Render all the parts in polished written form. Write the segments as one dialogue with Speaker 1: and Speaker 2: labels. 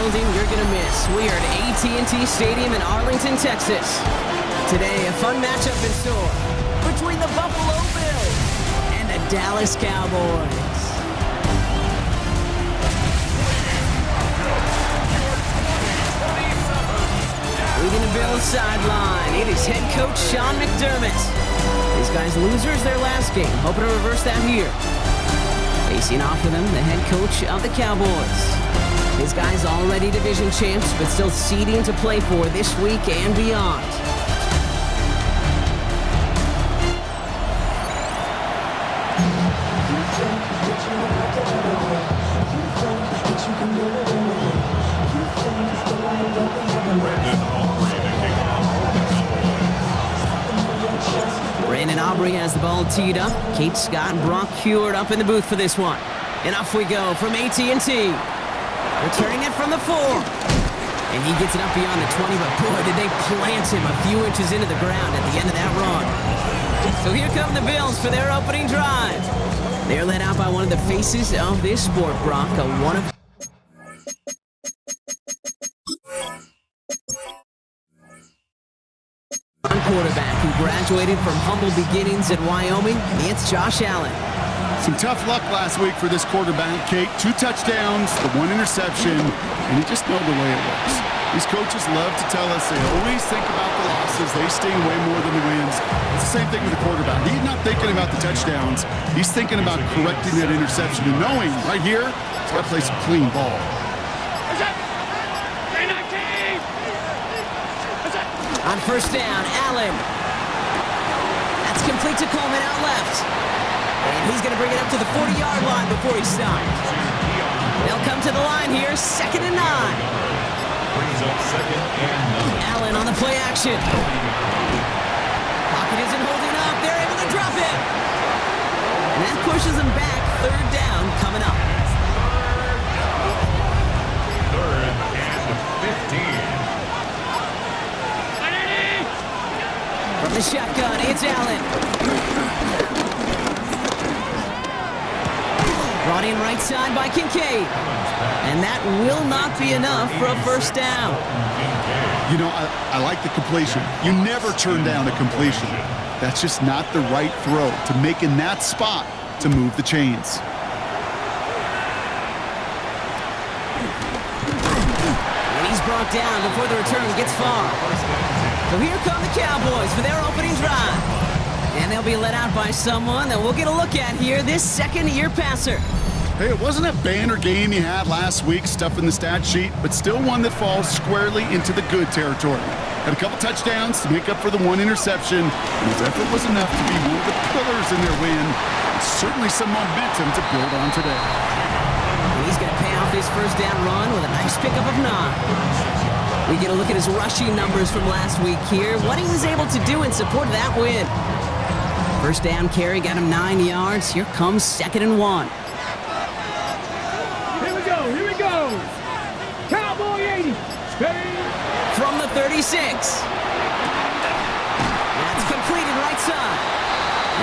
Speaker 1: building you're going to miss. We are at AT&T Stadium in Arlington, Texas. Today, a fun matchup in store between the Buffalo Bills and the Dallas Cowboys. Leading the Bills sideline, it is head coach Sean McDermott. These guys losers their last game, hoping to reverse that here. Facing off with him, the head coach of the Cowboys. His guys already division champs, but still seeding to play for this week and beyond. Aubrey has the ball teed up. Kate Scott and Brock Heward up in the booth for this one. And off we go from AT&T. Returning it from the 4. And he gets it up beyond the 20, but boy, did they plant him a few inches into the ground at the end of that run. So here come the Bills for their opening drive. They're led out by one of the faces of this sport, Brock. Quarterback who graduated from humble beginnings in Wyoming. It's Josh Allen.
Speaker 2: Some tough luck last week for this quarterback, Kate. 2 touchdowns, the 1 interception, and you just know the way it works. These coaches love to tell us they always think about the losses. They sting way more than the wins. It's the same thing with the quarterback. He's not thinking about the touchdowns. He's thinking about correcting that interception and knowing right here, he's got to play some clean ball.
Speaker 1: On first down, Allen. That's complete to Coleman out left. And he's going to bring it up to the 40-yard line before he stops. They'll come to the line here, 2nd and 9. Allen on the play action. Pocket isn't holding up. They're able to drop it. And that pushes them back. 3rd down coming up.
Speaker 3: 3rd and 15.
Speaker 1: From the shotgun, it's Allen. Brought in right side by Kincaid. And that will not be enough for a first down.
Speaker 2: You know, I like the completion. You never turn down a completion. That's just not the right throw to make in that spot to move the chains.
Speaker 1: And he's brought down before the return gets far. So here come the Cowboys for their opening drive. And they'll be led out by someone that we'll get a look at here, this second-year passer.
Speaker 2: Hey, it wasn't a banner game he had last week, stuff in the stat sheet, but still one that falls squarely into the good territory. Had a couple touchdowns to make up for the 1 interception, and his effort was enough to be one of the pillars in their win. It's certainly some momentum to build on today.
Speaker 1: And he's going to pay off his first down run with a nice pickup of 9. We get a look at his rushing numbers from last week here, what he was able to do in support of that win. First down carry got him 9 yards. Here comes 2nd and 1.
Speaker 4: Here we go. Cowboy 80.
Speaker 1: From the 36. That's completed right side.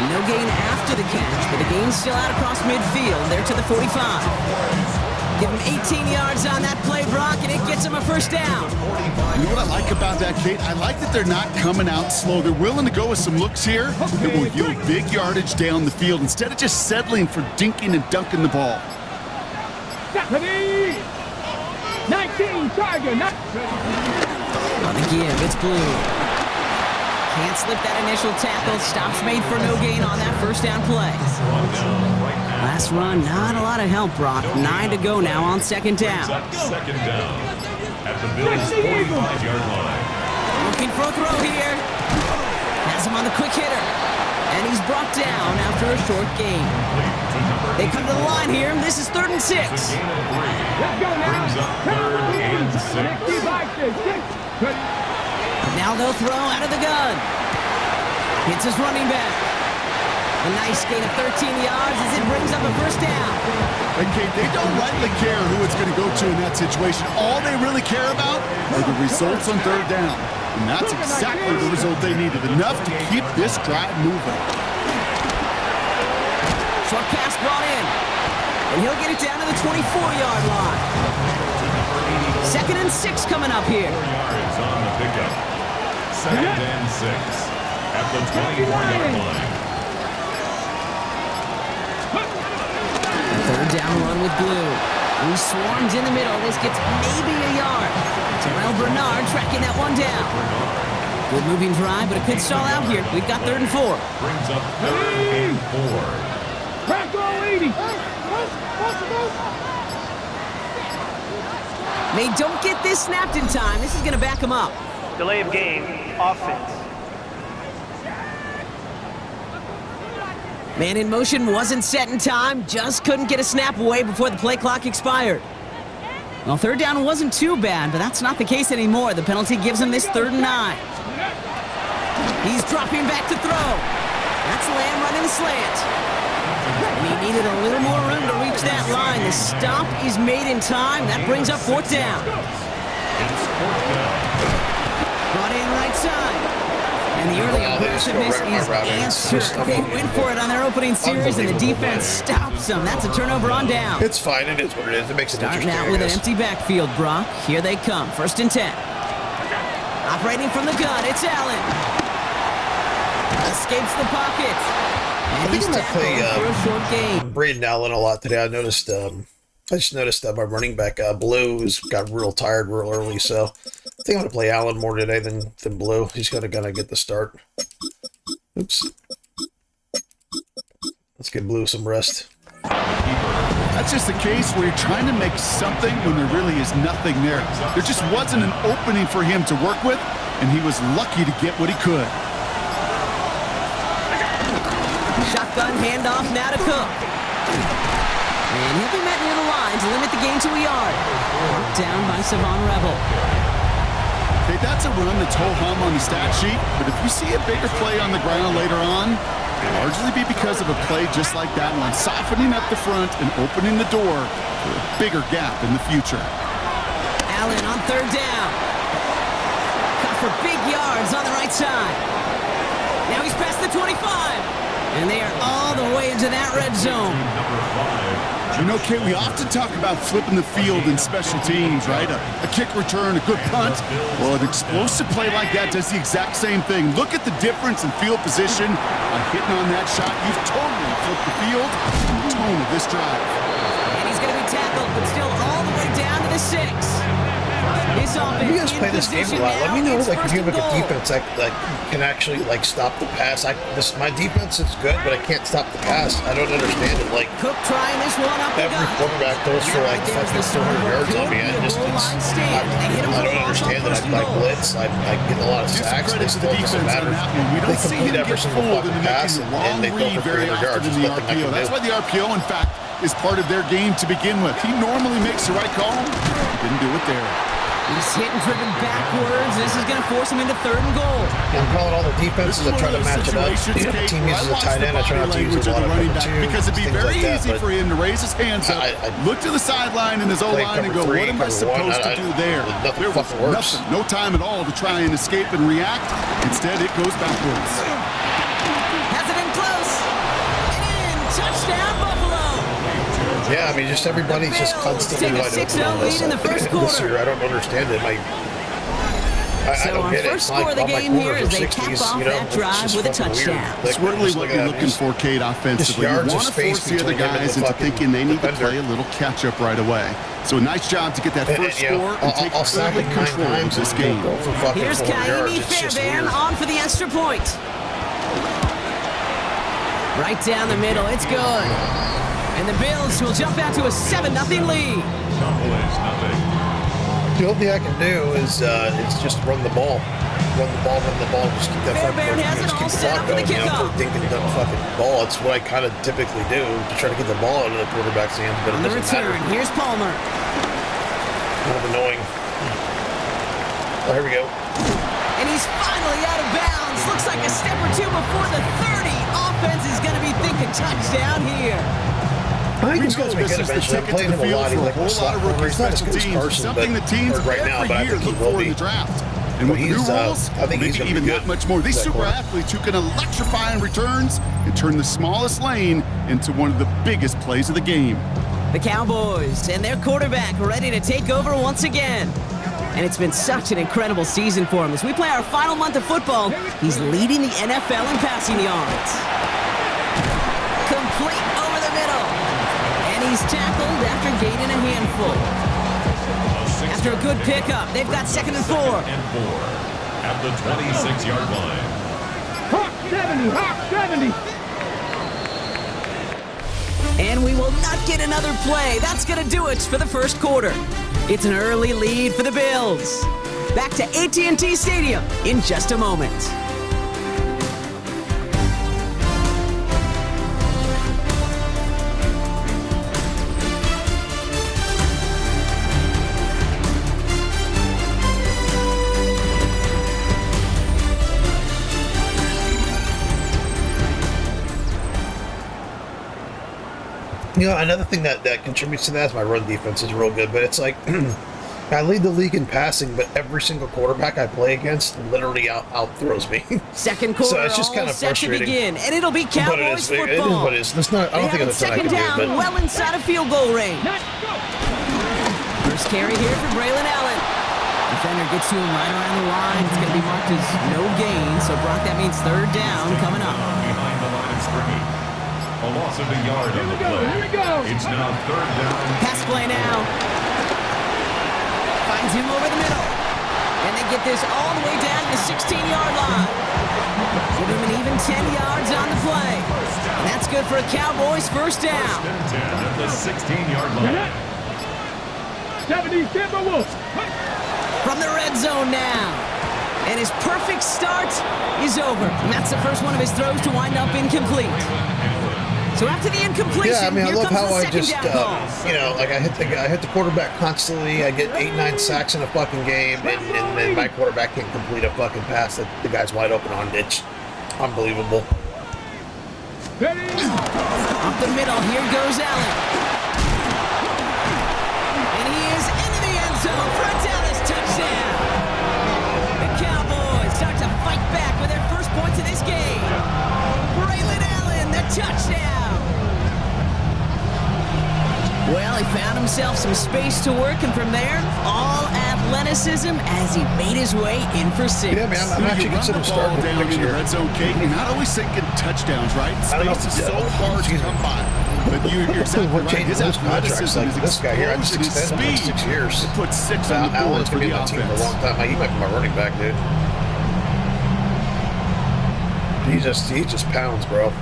Speaker 1: And no gain after the catch, but the gain's still out across midfield. There to the 45. Give him 18 yards on that play, Brock, and it gets him a first down.
Speaker 2: You know what I like about that, Kate? I like that they're not coming out slow. They're willing to go with some looks here that will yield big yardage down the field instead of just settling for dinking and dunking the ball.
Speaker 4: 19, Tiger.
Speaker 1: On the give, it's Blue. Can't slip that initial tackle. Stops made for no gain on that first down play. Last run, not a lot of help, Brock. 9 to go now on 2nd down.
Speaker 3: 2nd down at the Bills' 45-yard line.
Speaker 1: Looking for a throw here. Has him on the quick hitter. And he's brought down after a short gain. They come to the line here. This is 3rd and 6.
Speaker 4: Let's go now.
Speaker 3: 3rd and 6.
Speaker 1: Now they'll throw out of the gun. Hits his running back. A nice gain of 13 yards as it brings up a first down.
Speaker 2: And Kate, they don't rightly care who it's going to go to in that situation. All they really care about are the results on 3rd down. And that's exactly the result they needed. Enough to keep this drive moving.
Speaker 1: Short pass brought in. And he'll get it down to the 24-yard line. 2nd and 6 coming up here.
Speaker 3: 4 yards on the pickup. 2nd and 6 at the 24-yard line.
Speaker 1: 3rd down run with Blue. He swarms in the middle. This gets maybe a yard. Terrell Bernard tracking that one down. Good moving drive, but it could stall out here. We've got 3rd and 4.
Speaker 3: Brings up 3rd and 4.
Speaker 4: Crack all 80.
Speaker 1: They don't get this snapped in time. This is going to back them up.
Speaker 5: Delay of game, offense.
Speaker 1: Man in motion wasn't set in time. Just couldn't get a snap away before the play clock expired. Well, 3rd down wasn't too bad, but that's not the case anymore. The penalty gives him this 3rd and 9. He's dropping back to throw. That's Lamb running the slant. And he needed a little more room to reach that line. The stop is made in time. That brings up 4th down.
Speaker 3: It's 4th down.
Speaker 1: Brought in right side. And the early aggressiveness is answered. They went for it on their opening series, and the defense stops them. That's a turnover on down.
Speaker 6: It's fine. It is what it is. It makes it
Speaker 1: Starting
Speaker 6: interesting.
Speaker 1: out with an empty backfield, Brock. Here they come. 1st and 10. Operating from the gun, it's Allen. Escapes the pocket. And he's tackled for a short gain.
Speaker 6: Braden Allen a lot today. I noticed. I just noticed that my running back Blue got real tired real early, so I think I'm gonna play Allen more today than Blue. He's gonna get the start. Oops. Let's give Blue some rest.
Speaker 2: That's just the case where you're trying to make something when there really is nothing there. There just wasn't an opening for him to work with, and he was lucky to get what he could.
Speaker 1: Shotgun handoff now to Cook. And he'll be met near the line to limit the gain to a yard. Marked down by Savon Revel.
Speaker 2: Okay, that's a run that's ho-hum on the stat sheet, but if you see a bigger play on the ground later on, it'll largely be because of a play just like that one, softening up the front and opening the door for a bigger gap in the future.
Speaker 1: Allen on 3rd down. Caught for big yards on the right side. Now he's past the 25. And they are all the way into that red zone.
Speaker 3: Number 5.
Speaker 2: You know, Kate, we often talk about flipping the field in special teams, right? A kick return, a good punt. Well, an explosive play like that does the exact same thing. Look at the difference in field position. By hitting on that shot, you've totally flipped the field and the tone of this drive.
Speaker 1: And he's going to be tackled, but still all the way down to the 6. This offense
Speaker 6: You guys play this game a lot. Let me know, like, if you have like a
Speaker 1: goal.
Speaker 6: defense that can actually like stop the pass. My defense is good, but I can't stop the pass. I don't understand it. Like
Speaker 1: Cook trying this one up the
Speaker 6: every
Speaker 1: gut.
Speaker 6: quarterback throws for like fucking 400 yards on me. I don't understand that. I blitz. I get a lot of sacks. They still doesn't matter. They compete every single fucking pass, and they throw for 300 yards. There's nothing I can do.
Speaker 2: That's why the RPO, in fact, is part of their game to begin with. He normally makes the right call. He didn't do it there.
Speaker 1: He's hit and driven backwards. This is going to force him into 3rd and goal.
Speaker 6: I'm calling all the defenses. I try to match it up. If the team uses a tight end, I try not to use a lot of cover 2,
Speaker 2: because it'd be
Speaker 6: things
Speaker 2: very
Speaker 6: like that.
Speaker 2: easy for him to raise his hands up, look to the sideline in his O-line and go, what am I supposed to do there? There was nothing, no time at all to try and escape and react. Instead, it goes backwards.
Speaker 1: Has it in close. And in. Touchdown, Buffalo.
Speaker 6: Yeah, I mean, just everybody's just constantly
Speaker 1: Take a
Speaker 6: wide
Speaker 1: 6-0
Speaker 6: open on this.
Speaker 1: lead in the first quarter.
Speaker 6: This year, I don't understand it. I
Speaker 1: So
Speaker 6: don't
Speaker 1: our
Speaker 6: get it.
Speaker 1: first
Speaker 6: Like,
Speaker 1: score of the
Speaker 6: all my
Speaker 1: game here
Speaker 6: corners
Speaker 1: is they
Speaker 6: are
Speaker 1: cap
Speaker 6: 60s,
Speaker 1: off
Speaker 6: you know,
Speaker 1: that
Speaker 6: it's
Speaker 1: drive
Speaker 6: just
Speaker 1: with a
Speaker 6: fucking weird.
Speaker 1: touchdown.
Speaker 2: It's really what you're looking for, Kate, offensively. You
Speaker 6: yards of
Speaker 2: want to
Speaker 6: space
Speaker 2: force the other
Speaker 6: between him and
Speaker 2: guys
Speaker 6: the
Speaker 2: into
Speaker 6: fucking
Speaker 2: thinking they need to
Speaker 6: defender.
Speaker 2: play a little catch-up right away. So a nice job to get that first score and take
Speaker 6: I'll sack
Speaker 2: early
Speaker 6: him 9
Speaker 2: control of
Speaker 6: times
Speaker 2: this
Speaker 6: and
Speaker 2: game.
Speaker 6: go for fucking
Speaker 1: Here's
Speaker 6: 400 yards.
Speaker 1: Kaimi
Speaker 6: It's just
Speaker 1: Fairbairn
Speaker 6: weird.
Speaker 1: on for the extra point. Right down the middle, it's good. And the Bills will jump out to a 7-0 lead.
Speaker 3: Cowboys, nothing.
Speaker 6: The only thing I can do is just run the ball. Run the ball, just keep that
Speaker 1: Fairbairn has it
Speaker 6: just
Speaker 1: all
Speaker 6: keep the
Speaker 1: set up
Speaker 6: clock
Speaker 1: for the
Speaker 6: going, you know,
Speaker 1: kickoff.
Speaker 6: for dinking the fucking ball. It's what I kind of typically do to try to get the ball out of the quarterback's hands, but
Speaker 1: On
Speaker 6: it
Speaker 1: the
Speaker 6: doesn't
Speaker 1: return,
Speaker 6: matter.
Speaker 1: here's Palmer.
Speaker 6: Kind of annoying. Oh, here we go.
Speaker 1: And he's finally out of bounds. Looks like a step or two before the 30. Offense is going to be thinking touchdown here.
Speaker 6: I think
Speaker 2: We
Speaker 6: this
Speaker 2: know
Speaker 6: guy's been
Speaker 2: this
Speaker 6: good
Speaker 2: is the
Speaker 6: eventually. I'm
Speaker 2: ticket to
Speaker 6: playing
Speaker 2: the
Speaker 6: him a
Speaker 2: field
Speaker 6: lot. He's
Speaker 2: for a
Speaker 6: like a
Speaker 2: whole lot
Speaker 6: slot
Speaker 2: of
Speaker 6: corner.
Speaker 2: rookie
Speaker 6: He's not as
Speaker 2: special
Speaker 6: good as
Speaker 2: teams.
Speaker 6: Carson,
Speaker 2: Something
Speaker 6: but
Speaker 2: the teams
Speaker 6: right now, but I
Speaker 2: every
Speaker 6: think he
Speaker 2: year look
Speaker 6: will
Speaker 2: for in
Speaker 6: be.
Speaker 2: the draft. And with the new
Speaker 6: He's,
Speaker 2: rules,
Speaker 6: I think he's
Speaker 2: maybe
Speaker 6: gonna be
Speaker 2: even
Speaker 6: good.
Speaker 2: that much more. These
Speaker 6: That
Speaker 2: super
Speaker 6: corner.
Speaker 2: athletes who can electrify in returns and turn the smallest lane into one of the biggest plays of the game.
Speaker 1: The Cowboys and their quarterback ready to take over once again. And it's been such an incredible season for him. As we play our final month of football, he's leading the NFL in passing yards. Complete over the middle. And he's tackled after gaining a handful. After a good pickup, they've got 2nd and 4.
Speaker 3: At the 26-yard line.
Speaker 4: Hawk 70, Hawk 70.
Speaker 1: And we will not get another play. That's going to do it for the first quarter. It's an early lead for the Bills. Back to AT&T Stadium in just a moment.
Speaker 6: You know, another thing that contributes to that is my run defense is real good, but it's like I lead the league in passing, but every single quarterback I play against literally out-throws me.
Speaker 1: Second quarter,
Speaker 6: so it's just kind of
Speaker 1: set to
Speaker 6: frustrating.
Speaker 1: begin, and it'll be Cowboys football.
Speaker 6: It is what it is. That's not, I don't think that's
Speaker 1: second down,
Speaker 6: do, but
Speaker 1: well inside of field goal range. First carry here for Braylon Allen. Defender gets to him right around the line. It's going to be marked as no gain, so Brock, that means 3rd down coming up.
Speaker 3: Behind the line of scrimmage. A loss of a yard on the play.
Speaker 4: Here we go.
Speaker 3: It's now 3rd down.
Speaker 1: Pass play now. Finds him over the middle. And they get this all the way down to the 16-yard line. Give him an even 10 yards on the play. And that's good for a Cowboys first down.
Speaker 3: 10 at the 16-yard line.
Speaker 4: 70, Timberwolves.
Speaker 1: From the red zone now. And his perfect start is over. And that's the first one of his throws to wind up incomplete. So after the incompletion,
Speaker 6: yeah, I mean, I
Speaker 1: here
Speaker 6: love
Speaker 1: comes
Speaker 6: how
Speaker 1: the
Speaker 6: I
Speaker 1: second
Speaker 6: just,
Speaker 1: down call.
Speaker 6: you know, like I hit the quarterback constantly. I get 8-9 sacks in a fucking game, and then my quarterback can't complete a fucking pass that the guy's wide open on. It's unbelievable.
Speaker 4: Ready?
Speaker 1: Up the middle, here goes Allen. And he is into the end zone for a Dallas touchdown. The Cowboys start to fight back with their first points of this game. Braylon Allen, the touchdown. Well, he found himself some space to work, and from there, all athleticism as he made his way in for 6.
Speaker 6: Yeah, man, I'm actually
Speaker 2: You run the
Speaker 6: considering
Speaker 2: ball
Speaker 6: starting
Speaker 2: down
Speaker 6: next
Speaker 2: in the
Speaker 6: year.
Speaker 2: red zone, Kate. You're not always thinking touchdowns, right?
Speaker 6: I don't know.
Speaker 2: Space is so hard to come by. But you're exactly
Speaker 6: We're
Speaker 2: right.
Speaker 6: changing
Speaker 2: His
Speaker 6: those contracts.
Speaker 2: athleticism,
Speaker 6: Like
Speaker 2: his
Speaker 6: this guy here, I just
Speaker 2: explosion, his
Speaker 6: extended him
Speaker 2: speed.
Speaker 6: like 6 years.
Speaker 2: It puts 6 on the board
Speaker 6: Allen's
Speaker 2: for
Speaker 6: gonna
Speaker 2: the
Speaker 6: be my team for a
Speaker 2: offense.
Speaker 6: long time. He might be my running back, dude. He just pounds, bro.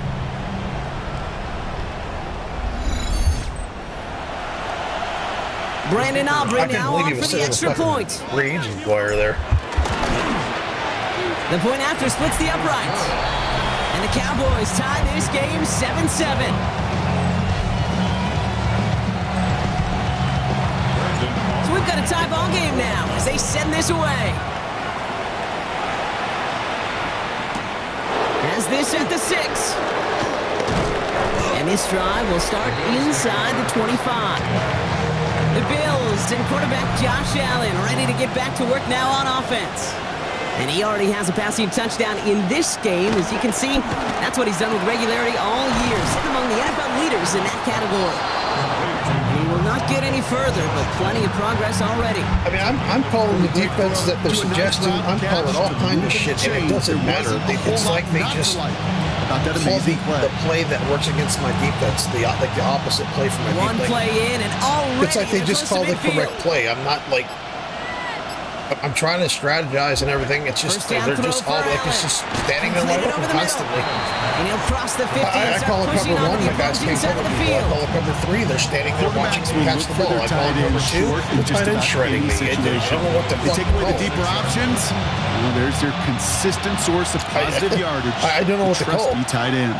Speaker 1: Brandon Aubrey
Speaker 6: I can't
Speaker 1: now
Speaker 6: believe
Speaker 1: on
Speaker 6: he was
Speaker 1: for the
Speaker 6: sitting
Speaker 1: extra
Speaker 6: on the
Speaker 1: point.
Speaker 6: fucking free agent wire there.
Speaker 1: The point after splits the uprights. And the Cowboys tie this game 7-7. So we've got a tie ball game now as they send this away. Has this at the 6. And this drive will start inside the 25. The Bills and quarterback Josh Allen ready to get back to work now on offense. And he already has a passing touchdown in this game. As you can see, that's what he's done with regularity all year, sitting among the NFL leaders in that category. He will not get any further, but plenty of progress already.
Speaker 6: I mean, I'm calling the defense that they're suggesting. I'm calling all kinds of shit, and it doesn't matter. It's like they just call the play that works against my defense, the opposite play from my
Speaker 1: One
Speaker 6: defense.
Speaker 1: play in, and already
Speaker 6: It's like they just call the correct play. I'm not like. I'm trying to strategize and everything. It's just they're just all like it's just standing there wide open constantly.
Speaker 1: And he'll cross the 50.
Speaker 6: I call it cover one. My guys can't cover people. I call it cover 3. They're standing there watching me catch the ball. I call it cover 2. The tight end shredding me. I don't know what the
Speaker 2: They
Speaker 6: fuck
Speaker 2: take
Speaker 6: to
Speaker 2: away the
Speaker 6: call.
Speaker 2: deeper options. Well, there's your consistent source of positive yardage.
Speaker 6: I don't know what to call.
Speaker 2: Trusty tight end.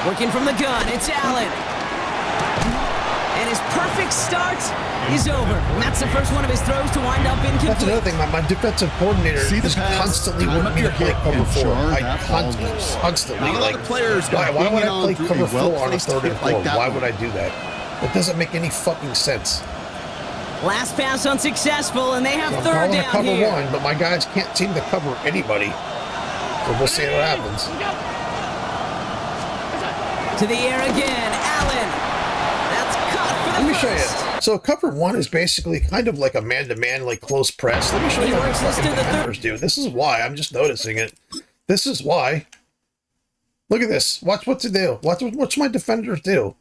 Speaker 1: Working from the gun, it's Allen. And his perfect start is over. And that's the first one of his throws to wind up incomplete.
Speaker 6: That's another thing. My defensive coordinator is constantly wanting me to play cover 4. I constantly like. Why would I play cover 4 on a 3rd and 4? Why would I do that? It doesn't make any fucking sense.
Speaker 1: Last pass unsuccessful, and they have
Speaker 6: I'm
Speaker 1: 3rd
Speaker 6: calling it
Speaker 1: down
Speaker 6: cover
Speaker 1: here.
Speaker 6: 1, but my guys can't seem to cover anybody. So we'll see what happens.
Speaker 1: To the air again. Allen. That's caught for the
Speaker 6: Let me show
Speaker 1: first.
Speaker 6: you. So cover one is basically kind of like a man-to-man, like close press. Let me show you what the fucking defenders do. This is why. I'm just noticing it. This is why. Look at this. Watch what to do. Watch my defenders do.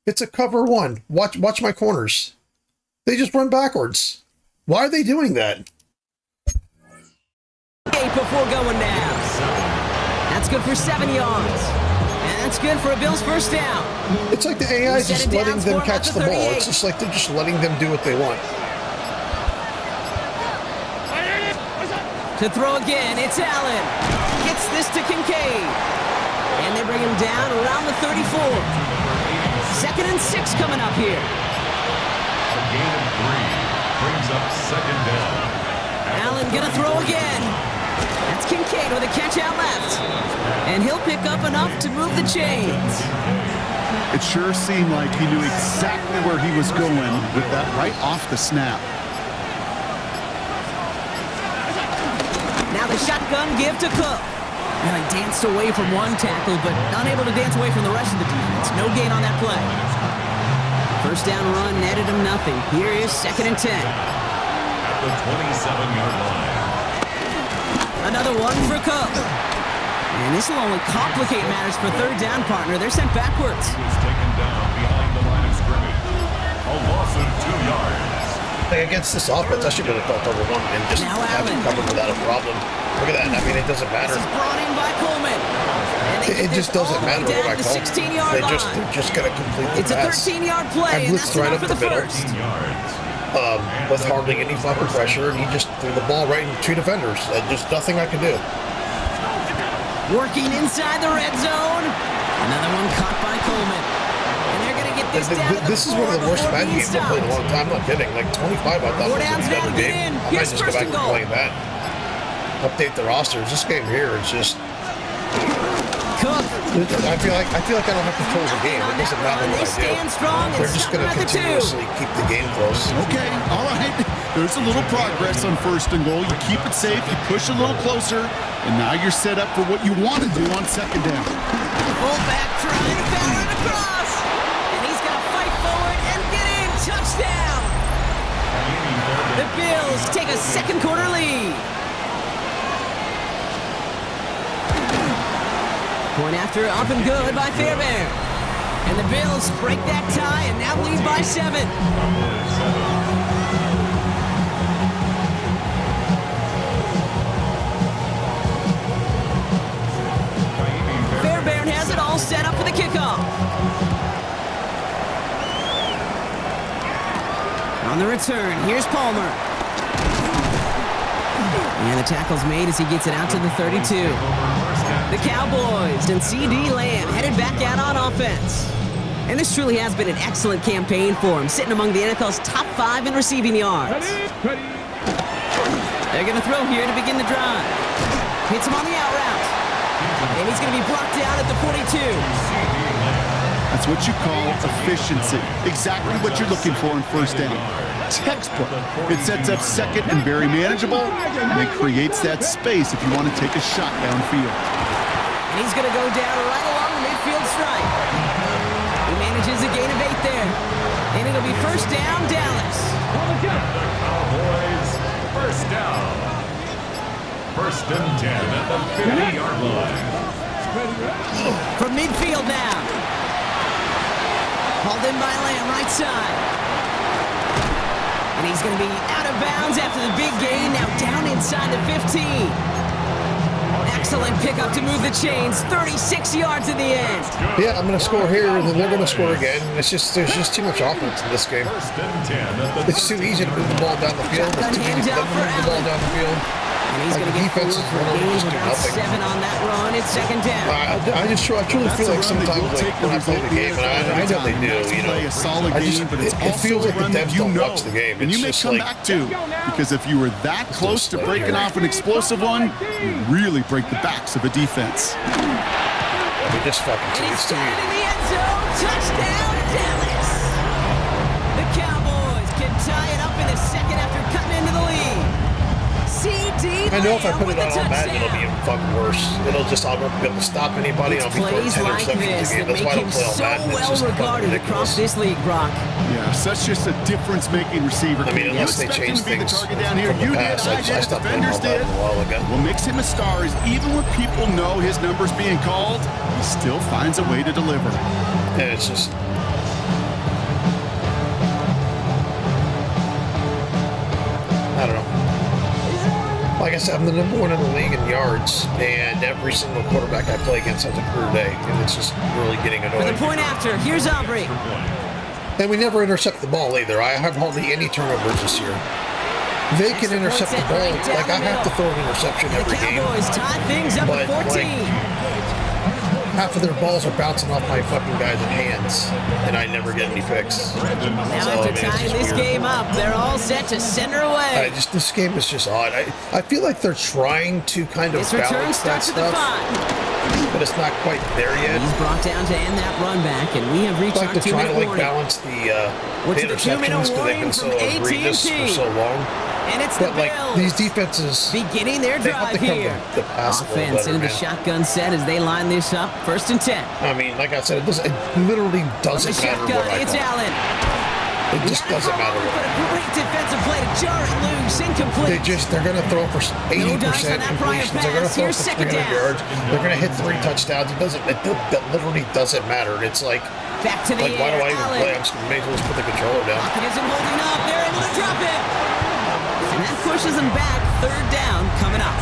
Speaker 6: It's a cover one. Watch my corners. They just run backwards. Why are they doing that?
Speaker 1: 8 before going down. That's good for 7 yards. And that's good for a Bills first down.
Speaker 6: It's like the AI is just letting them catch the ball. It's just like they're just letting them do what they want.
Speaker 1: To throw again, it's Allen. Gets this to Kincaid. And they bring him down around the 34. 2nd and 6 coming up here.
Speaker 3: A gain of 3 brings up 2nd down.
Speaker 1: Allen gonna throw again. That's Kincaid with a catch out left. And he'll pick up enough to move the chains.
Speaker 2: It sure seemed like he knew exactly where he was going with that right off the snap.
Speaker 1: Now the shotgun give to Cook. Now he danced away from one tackle, but unable to dance away from the rest of the defense. No gain on that play. First down run netted him nothing. Here is 2nd and 10.
Speaker 3: At the 27-yard line.
Speaker 1: Another one for Cook. And this will only complicate matters for third down, partner. They're sent backwards.
Speaker 3: He was taken down behind the line of scrimmage. A loss of 2 yards.
Speaker 6: Like against this offense, I should have called cover one and just
Speaker 1: Now
Speaker 6: have it
Speaker 1: Allen.
Speaker 6: covered without a problem. Look at that. I mean, it doesn't matter.
Speaker 1: This is brought in by Coleman. And they
Speaker 6: It
Speaker 1: get
Speaker 6: just
Speaker 1: this
Speaker 6: doesn't
Speaker 1: all the way
Speaker 6: matter what I
Speaker 1: down to
Speaker 6: call.
Speaker 1: the 16-yard
Speaker 6: They're
Speaker 1: line.
Speaker 6: just gonna complete the
Speaker 1: It's a
Speaker 6: pass.
Speaker 1: 13-yard play,
Speaker 6: I
Speaker 1: and
Speaker 6: blitzed
Speaker 1: that's
Speaker 6: right
Speaker 1: enough
Speaker 6: up
Speaker 1: for the
Speaker 6: the middle.
Speaker 1: first.
Speaker 3: 15 yards.
Speaker 6: With hardly any fucking pressure, and he just threw the ball right into 2 defenders. Just nothing I could do.
Speaker 1: Working inside the red zone. Another one caught by Coleman. And they're going to get this down to the
Speaker 6: This is one of the worst Madden games I've played in a long time. I'm not kidding. Like 25, I thought was
Speaker 1: 4 downs
Speaker 6: a
Speaker 1: now
Speaker 6: better
Speaker 1: to get
Speaker 6: game.
Speaker 1: in.
Speaker 6: I might
Speaker 1: Here's
Speaker 6: just go
Speaker 1: first
Speaker 6: back
Speaker 1: and
Speaker 6: and
Speaker 1: goal.
Speaker 6: play that. Update the rosters. This game here is just.
Speaker 1: Cook.
Speaker 6: I feel like I don't have control of the game. It doesn't matter what I
Speaker 1: They stand
Speaker 6: do.
Speaker 1: strong and
Speaker 6: They're just
Speaker 1: stop
Speaker 6: going
Speaker 1: them
Speaker 6: to
Speaker 1: at the 2.
Speaker 6: continuously keep the game close.
Speaker 2: Okay, all right. There's a little progress on 1st and goal. You keep it safe, you push a little closer, and now you're set up for what you want to do on 2nd down.
Speaker 1: Fullback trying to power it across. And he's going to fight forward and get in. Touchdown. The Bills take a second quarter lead. Point after up and good by Fairbairn. And the Bills break that tie and now lead by 7. Fairbairn has it all set up for the kickoff. On the return, here's Palmer. And the tackle's made as he gets it out to the 32. The Cowboys and C.D. Lamb headed back out on offense. And this truly has been an excellent campaign for him, sitting among the NFL's top 5 in receiving yards. They're going to throw here to begin the drive. Hits him on the out route. And he's going to be blocked down at the 42.
Speaker 2: That's what you call efficiency. Exactly what you're looking for in 1st down. Textbook. It sets up 2nd and very manageable, and it creates that space if you want to take a shot downfield.
Speaker 1: And he's going to go down right along the midfield stripe. He manages a gain of 8 there. And it'll be 1st down, Dallas.
Speaker 3: The Cowboys, 1st down. 1st and 10 at the 50-yard line.
Speaker 1: From midfield now. Hauled in by Lamb, right side. And he's going to be out of bounds after the big gain, now down inside the 15. Excellent pickup to move the chains, 36 yards in the end.
Speaker 6: Yeah, I'm going to score here, and then they're going to score again. There's just too much offense in this game.
Speaker 3: 1st and 10 at the
Speaker 6: It's too easy to move the ball down the field. It's too easy to move the ball down the field.
Speaker 1: And he's going to get forward for a gain of about 7 on that run. It's 2nd down.
Speaker 6: I truly feel like sometimes when I play the game, and I know they do, you know,
Speaker 2: play a solid game, but it's
Speaker 6: it feels like the devs don't watch the game.
Speaker 2: And you may
Speaker 6: It's just
Speaker 2: come
Speaker 6: like,
Speaker 2: back to, because if you were that close to breaking off an explosive one, you really break the backs of a defense.
Speaker 6: I mean, just fucking
Speaker 1: And he's
Speaker 6: it's too
Speaker 1: down
Speaker 6: easy.
Speaker 1: in the end zone. Touchdown, Dallas. The Cowboys can tie it up in the 2nd after cutting into the lead. C.D.
Speaker 6: I know if I
Speaker 1: Lamb
Speaker 6: put
Speaker 1: with
Speaker 6: it
Speaker 1: the
Speaker 6: on Madden, it'll be
Speaker 1: touchdown.
Speaker 6: even fucking worse. I won't be able to stop anybody.
Speaker 1: It's
Speaker 6: I'll be throwing
Speaker 1: plays
Speaker 6: 10
Speaker 1: like
Speaker 6: interceptions
Speaker 1: this
Speaker 6: a game.
Speaker 1: that
Speaker 6: That's
Speaker 1: make
Speaker 6: why I
Speaker 1: him
Speaker 6: don't play on
Speaker 1: so
Speaker 6: Madden. It's
Speaker 1: well
Speaker 6: just fucking
Speaker 1: regarded
Speaker 6: ridiculous.
Speaker 1: across this league, Brock.
Speaker 2: Yeah, such just a difference-making receiver.
Speaker 6: I mean,
Speaker 2: You
Speaker 6: unless they
Speaker 2: expect him
Speaker 6: change
Speaker 2: to be the
Speaker 6: things
Speaker 2: target down here.
Speaker 6: from the
Speaker 2: You did,
Speaker 6: past,
Speaker 2: I did,
Speaker 6: I stopped playing
Speaker 2: defenders
Speaker 6: on Madden
Speaker 2: did.
Speaker 6: a while ago.
Speaker 2: What makes him a star is even when people know his number's being called, he still finds a way to deliver.
Speaker 6: And it's just... I don't know. Like I said, I'm the number 1 in the league in yards, and every single quarterback I play against has a career day, and it's just really getting
Speaker 1: For
Speaker 6: annoying.
Speaker 1: the point after, here's Aubrey.
Speaker 6: And we never intercept the ball either. I have hardly any turnovers this year. They can intercept the ball. Like, I have to throw an interception
Speaker 1: The
Speaker 6: every game.
Speaker 1: Cowboys tie things up at
Speaker 6: But,
Speaker 1: 14.
Speaker 6: Half of their balls are bouncing off my fucking guys' hands, and I never get any picks.
Speaker 1: Now
Speaker 6: So,
Speaker 1: after
Speaker 6: it's
Speaker 1: tying
Speaker 6: just
Speaker 1: this
Speaker 6: weird.
Speaker 1: game up, they're all set to send her away.
Speaker 6: This game is just odd. I feel like they're trying to kind of
Speaker 1: This return
Speaker 6: balance that
Speaker 1: starts at the
Speaker 6: stuff,
Speaker 1: 5.
Speaker 6: but it's not quite there yet.
Speaker 1: He's brought down to end that run back, and we have reached
Speaker 6: It's like
Speaker 1: our
Speaker 6: they're trying
Speaker 1: 2-minute
Speaker 6: to
Speaker 1: warning.
Speaker 6: balance the
Speaker 1: We're to the 2-minute
Speaker 6: interceptions because they've
Speaker 1: warning
Speaker 6: been so
Speaker 1: from
Speaker 6: egregious for
Speaker 1: AT&T.
Speaker 6: so long.
Speaker 1: And it's the
Speaker 6: But like
Speaker 1: Bills
Speaker 6: these defenses,
Speaker 1: beginning their
Speaker 6: they have
Speaker 1: drive
Speaker 6: to cover
Speaker 1: here.
Speaker 6: the pass a little
Speaker 1: Offense
Speaker 6: better,
Speaker 1: into the
Speaker 6: man.
Speaker 1: shotgun set as they line this up. 1st and 10.
Speaker 6: I mean, like I said, it literally
Speaker 1: From the
Speaker 6: doesn't matter
Speaker 1: shotgun,
Speaker 6: what I
Speaker 1: it's
Speaker 6: call.
Speaker 1: Allen.
Speaker 6: It just doesn't matter
Speaker 1: But
Speaker 6: what.
Speaker 1: a great defensive play to jar it loose. Incomplete.
Speaker 6: They're going to throw for 80%
Speaker 1: dice on that prior
Speaker 6: completions. They're going to
Speaker 1: pass.
Speaker 6: throw
Speaker 1: Here's
Speaker 6: for
Speaker 1: second
Speaker 6: 300
Speaker 1: down.
Speaker 6: yards. They're going to hit 3 touchdowns. That literally doesn't matter. It's like,
Speaker 1: Back to the
Speaker 6: why do
Speaker 1: air.
Speaker 6: I even
Speaker 1: Allen.
Speaker 6: play? I'm just may as well just put the controller down.
Speaker 1: Pocket isn't holding up. They're able to drop it. And that pushes them back. 3rd down coming up.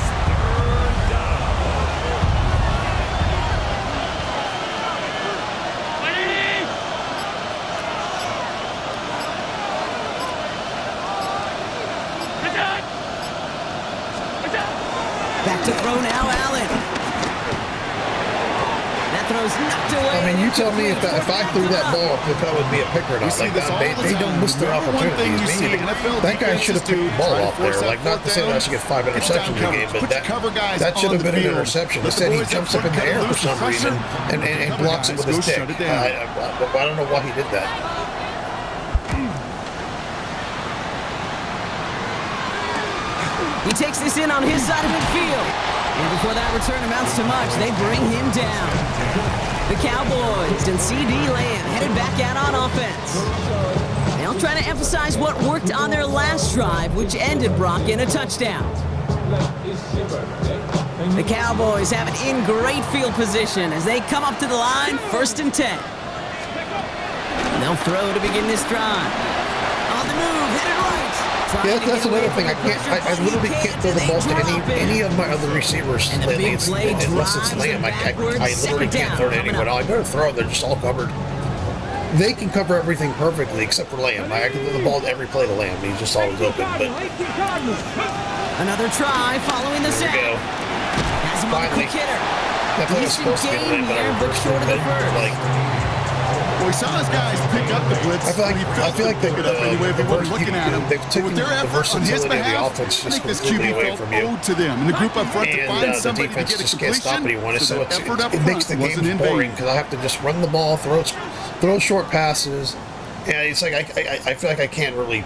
Speaker 1: Back to throw now, Allen. That throw's knocked away.
Speaker 6: I mean, you tell me if I threw that ball, if that would be a pick or
Speaker 2: We
Speaker 6: not.
Speaker 2: see
Speaker 6: Like,
Speaker 2: this all
Speaker 6: they
Speaker 2: the
Speaker 6: don't
Speaker 2: time.
Speaker 6: miss their
Speaker 2: Remember one thing
Speaker 6: opportunities.
Speaker 2: you see NFL
Speaker 6: That guy should have picked the ball
Speaker 2: trying to
Speaker 6: off there.
Speaker 2: force
Speaker 6: Like,
Speaker 2: that
Speaker 6: not to say that I should get 5
Speaker 2: It's down
Speaker 6: interceptions a game,
Speaker 2: coverage.
Speaker 6: but
Speaker 2: Put your cover guys
Speaker 6: that should
Speaker 2: on
Speaker 6: have
Speaker 2: the
Speaker 6: been an
Speaker 2: field.
Speaker 6: interception.
Speaker 2: Let the
Speaker 6: Instead, he
Speaker 2: boys up
Speaker 6: jumps up
Speaker 2: front
Speaker 6: in the
Speaker 2: cut
Speaker 6: air for
Speaker 2: loose
Speaker 6: some
Speaker 2: and
Speaker 6: reason
Speaker 2: pressure.
Speaker 6: and
Speaker 2: Cover
Speaker 6: blocks it
Speaker 2: guys,
Speaker 6: with
Speaker 2: go
Speaker 6: his stick.
Speaker 2: shut it down.
Speaker 6: I don't know why he did that.
Speaker 1: He takes this in on his side of midfield. And before that return amounts to much, they bring him down. The Cowboys and C.D. Lamb headed back out on offense. They'll try to emphasize what worked on their last drive, which ended Brock in a touchdown. The Cowboys have it in great field position as they come up to the line, 1st and 10. And they'll throw to begin this drive. On the move, headed right.
Speaker 6: Yeah, that's another thing. I literally can't throw the ball to any of my other receivers
Speaker 1: And the
Speaker 6: lately,
Speaker 1: big play
Speaker 6: unless it's
Speaker 1: drives
Speaker 6: Lamb.
Speaker 1: them
Speaker 6: I
Speaker 1: backwards.
Speaker 6: literally
Speaker 1: Second
Speaker 6: can't throw to
Speaker 1: down
Speaker 6: anyone.
Speaker 1: coming
Speaker 6: I better throw. They're just all covered. They can cover everything perfectly except for Lamb. I can throw the ball to every play to Lamb. He's just always open. But
Speaker 1: Another try following the
Speaker 6: there
Speaker 1: sack.
Speaker 6: we go.
Speaker 1: Has him on a
Speaker 6: Finally.
Speaker 1: quick hitter.
Speaker 6: That's what I was
Speaker 1: Decent
Speaker 6: supposed to be
Speaker 1: game
Speaker 6: doing, but I
Speaker 1: here, but
Speaker 6: reversed
Speaker 1: short of the
Speaker 6: it.
Speaker 1: first.
Speaker 6: Like,
Speaker 2: Well, we saw his guys pick up the blitz.
Speaker 6: I feel like
Speaker 2: pick it up anyway if he wasn't looking at him.
Speaker 6: they've
Speaker 2: But
Speaker 6: taken
Speaker 2: with their
Speaker 6: the
Speaker 2: effort on his
Speaker 6: versatility of the
Speaker 2: behalf,
Speaker 6: offense
Speaker 2: I
Speaker 6: just
Speaker 2: think this
Speaker 6: completely
Speaker 2: QB
Speaker 6: away
Speaker 2: felt
Speaker 6: from you.
Speaker 2: owed to them. And the group up front to
Speaker 6: And
Speaker 2: find
Speaker 6: the
Speaker 2: somebody to
Speaker 6: defense
Speaker 2: get a
Speaker 6: just can't stop
Speaker 2: completion.
Speaker 6: anyone. So
Speaker 2: that effort up
Speaker 6: it makes the
Speaker 2: front wasn't
Speaker 6: game
Speaker 2: in
Speaker 6: boring
Speaker 2: vain.
Speaker 6: because I have to just run the ball, throw short passes. And it's like I feel like I can't really.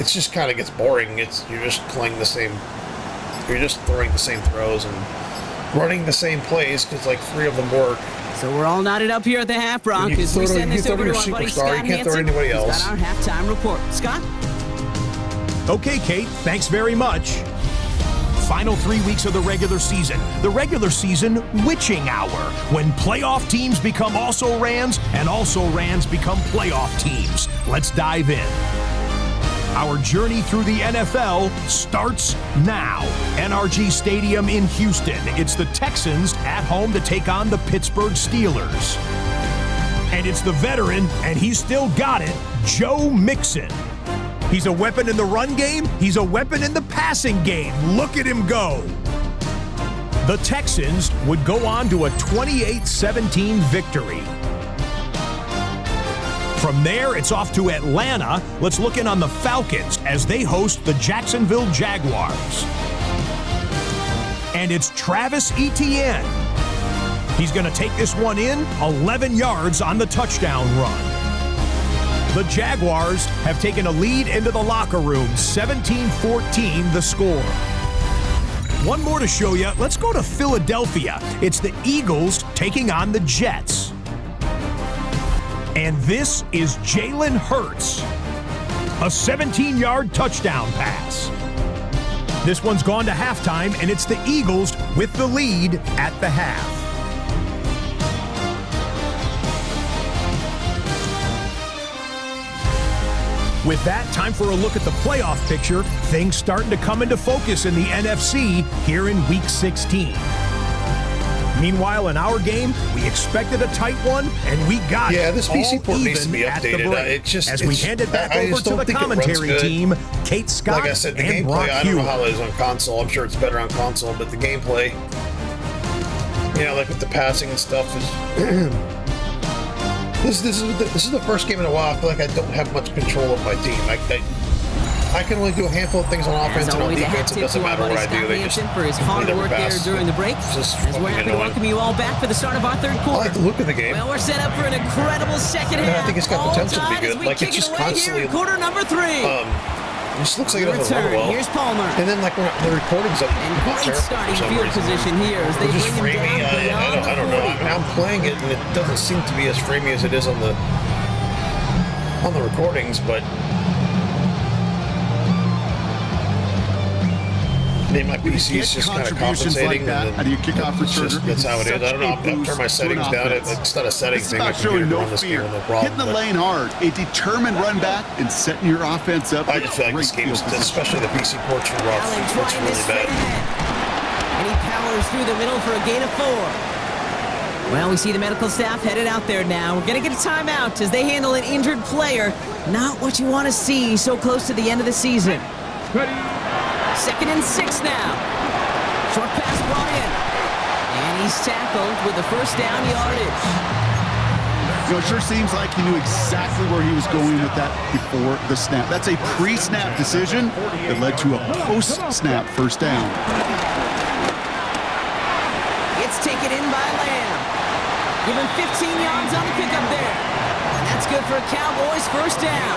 Speaker 6: It just kind of gets boring. You're just playing the same. You're just throwing the same throws and running the same plays because like 3 of them work.
Speaker 1: So we're all knotted up here at the half, Brock,
Speaker 6: You
Speaker 1: as we
Speaker 6: throw to-
Speaker 1: send
Speaker 6: you
Speaker 1: this
Speaker 6: throw
Speaker 1: over
Speaker 6: to
Speaker 1: to
Speaker 6: your
Speaker 1: our buddy
Speaker 6: superstar.
Speaker 1: Scott
Speaker 6: You can't throw to
Speaker 1: Hansen.
Speaker 6: anybody
Speaker 1: He's
Speaker 6: else.
Speaker 1: got our halftime report. Scott?
Speaker 7: Okay, Kate, thanks very much. Final 3 weeks of the regular season. The regular season witching hour, when playoff teams become also-rans and also-rans become playoff teams. Let's dive in. Our journey through the NFL starts now. NRG Stadium in Houston. It's the Texans at home to take on the Pittsburgh Steelers. And it's the veteran, and he's still got it, Joe Mixon. He's a weapon in the run game. He's a weapon in the passing game. Look at him go. The Texans would go on to a 28-17 victory. From there, it's off to Atlanta. Let's look in on the Falcons as they host the Jacksonville Jaguars. And it's Travis Etienne. He's going to take this one in, 11 yards on the touchdown run. The Jaguars have taken a lead into the locker room, 17-14 the score. One more to show you. Let's go to Philadelphia. It's the Eagles taking on the Jets. And this is Jalen Hurts. A 17-yard touchdown pass. This one's gone to halftime, and it's the Eagles with the lead at the half. With that, time for a look at the playoff picture. Things starting to come into focus in the NFC here in Week 16. Meanwhile, in our game, we expected a tight one, and we got it.
Speaker 6: This PC port needs to be updated.
Speaker 7: As we hand it back over to the commentary team, Kate Scott
Speaker 6: like I said, the
Speaker 7: and
Speaker 6: gameplay,
Speaker 7: Brock
Speaker 6: I don't know how it is on console. I'm sure it's better on console, but the gameplay, like with the passing and stuff, is this is the first game in a while I feel like I don't have much control of my team. I can only do a handful of things on offense and on defense. It doesn't matter what I do. They just
Speaker 1: for his hard work there during the break. As we're happy to welcome you all back for the start of our third quarter.
Speaker 6: I like the look of the game.
Speaker 1: Well, we're set up for an incredible second half.
Speaker 6: I think it's got potential to be good. Like, it's just constantly
Speaker 1: quarter number 3.
Speaker 6: It just looks like it doesn't run well.
Speaker 1: Here's Palmer.
Speaker 6: And then, like, when the recording's up,
Speaker 1: and great starting field position here as they
Speaker 6: just
Speaker 1: bring him down.
Speaker 6: I don't know. I mean, I'm playing it, and it doesn't seem to be as framey as it is on the recordings, but my PC is just kind of compensating.
Speaker 2: Like that, how do you kick off returner?
Speaker 6: That's how it is. I don't know. I'll turn my settings down. It's not a settings thing.
Speaker 2: It's about showing no fear. Hitting the lane hard, a determined run back, and setting your offense up.
Speaker 6: I just feel like this game, especially the PC ports, are rough. It's really bad.
Speaker 1: And he powers through the middle for a gain of 4. Well, we see the medical staff headed out there now. We're going to get a timeout as they handle an injured player. Not what you want to see so close to the end of the season.
Speaker 4: Ready.
Speaker 1: 2nd and 6 now. Short pass brought in. And he's tackled with the first down yardage.
Speaker 2: It sure seems like he knew exactly where he was going with that before the snap. That's a pre-snap decision that led to a post-snap first down.
Speaker 1: It's taken in by Lamb. Give him 15 yards on the pickup there. And that's good for a Cowboys first down.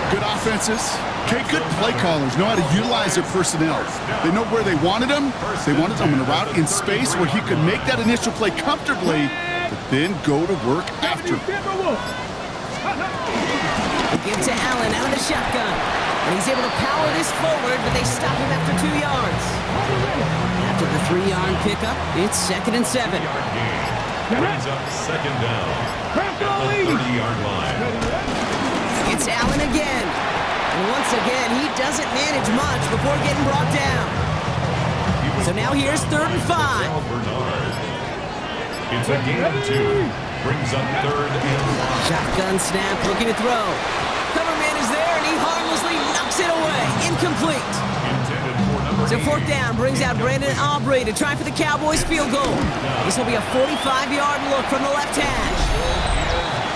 Speaker 2: Good offenses. Okay, good play callers know how to utilize their personnel. They know where they wanted them. They wanted them in a route in space where he could make that initial play comfortably, but then go to work after.
Speaker 1: Give to Allen out of the shotgun. And he's able to power this forward, but they stop him after 2 yards. After the 3-yard pickup, it's 2nd and 7.
Speaker 3: Brings up 2nd down at the 30-yard line.
Speaker 1: It's Allen again. And once again, he doesn't manage much before getting brought down. So now here's 3rd and 5.
Speaker 3: It's a gain of 2. Brings up 3rd and 5.
Speaker 1: Shotgun snap, looking to throw. Cover man is there, and he harmlessly knocks it away. Incomplete. So 4th down brings out Brandon Aubrey to try for the Cowboys field goal. This will be a 45-yard look from the left hash.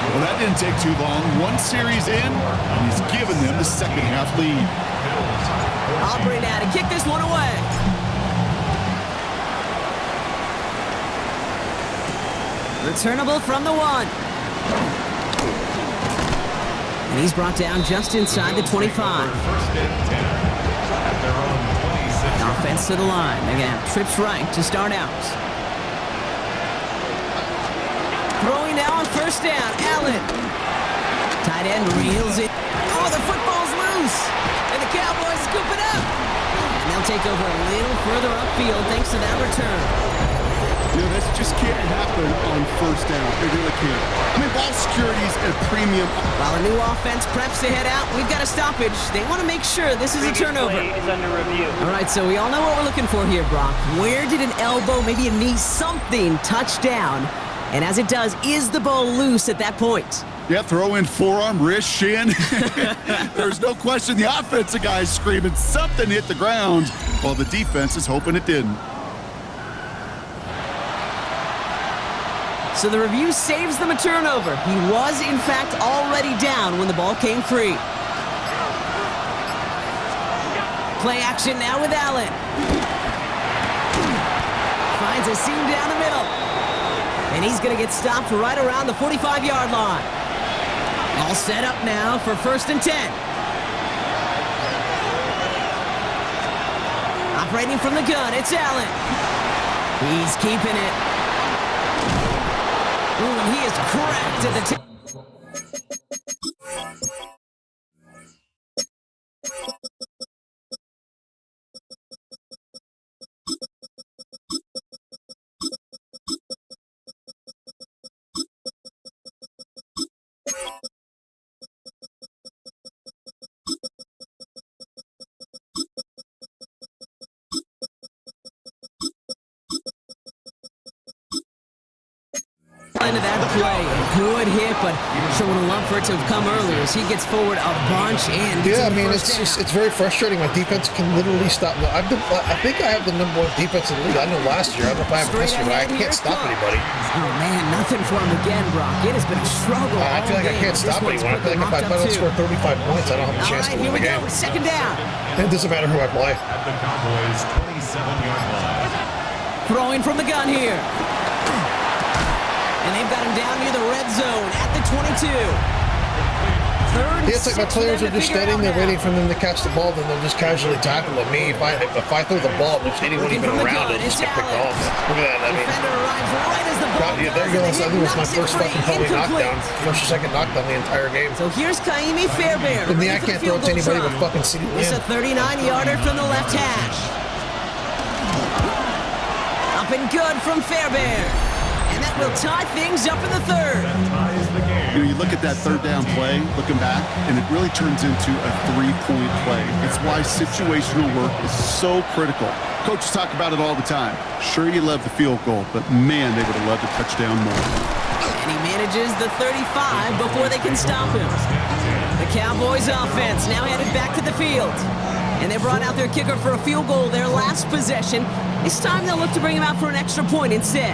Speaker 2: Well, that didn't take too long. One series in, and he's given them the second half lead.
Speaker 1: Aubrey now to kick this one away. Returnable from the 1. And he's brought down just inside the 25.
Speaker 3: First and 10 at their own 26.
Speaker 1: Offense to the line. Again, trips right to start out. Throwing now on 1st down, Allen. Tight end reels it. Oh, the football's loose. And the Cowboys scoop it up. And they'll take over a little further upfield thanks to that return.
Speaker 2: This just can't happen on 1st down. It really can't. I mean, ball security's at a premium.
Speaker 1: While a new offense preps to head out, we've got a stoppage. They want to make sure this is a turnover.
Speaker 5: Play is under review.
Speaker 1: All right, so we all know what we're looking for here, Brock. Where did an elbow, maybe a knee, something touch down? And as it does, is the ball loose at that point?
Speaker 2: Yeah, throw in forearm, wrist, shin. There's no question the offensive guy's screaming something hit the ground while the defense is hoping it didn't.
Speaker 1: So the review saves them a turnover. He was, in fact, already down when the ball came free. Play action now with Allen. Finds a seam down the middle. And he's going to get stopped right around the 45-yard line. All set up now for 1st and 10. Operating from the gun, it's Allen. He's keeping it. Ooh, and he is cracked at the tip. Into that play. Good hit, but sure would have loved for it to have come earlier as he gets forward a bunch and gets
Speaker 6: Yeah, I
Speaker 1: the
Speaker 6: mean,
Speaker 1: first down.
Speaker 6: it's very frustrating. My defense can literally stop. I think I have the #1 defense in the league. I know last year. I don't know if I have this year, but I can't stop anybody.
Speaker 1: Oh, man, nothing for him again, Brock. It has been a struggle.
Speaker 6: I feel like I can't stop anyone. I feel like if I don't score 35 points, I don't have a chance to win the game.
Speaker 1: All right, here we go. Second down.
Speaker 6: It doesn't matter who I play.
Speaker 3: At the Cowboys' 27-yard line.
Speaker 1: Throwing from the gun here. And they've got him down near the red zone at the 22. Third,
Speaker 6: Yeah, it's like my players are just standing there waiting for them to catch the ball, then they'll just casually tackle at me. If I throw the ball, there's anyone even around, it'll just get picked off. Look at that. I mean,
Speaker 1: defender arrives right as the ball
Speaker 6: yeah, there you go. I think it was my first fucking probably knockdown. First or second knockdown the entire game.
Speaker 1: So here's Kaimi Fairbairn.
Speaker 6: And I can't throw it to anybody but fucking CeeDee
Speaker 1: It's a
Speaker 6: Lamb.
Speaker 1: 39-yarder from the left hash. Up and good from Fairbairn. And that will tie things up in the third.
Speaker 2: You know, you look at that third down play, looking back, and it really turns into a three-point play. It's why situational work is so critical. Coaches talk about it all the time. Sure, you love the field goal, but man, they would have loved a touchdown more.
Speaker 1: And he manages the 35 before they can stop him. The Cowboys offense now headed back to the field. And they brought out their kicker for a field goal their last possession. This time they'll look to bring him out for an extra point instead.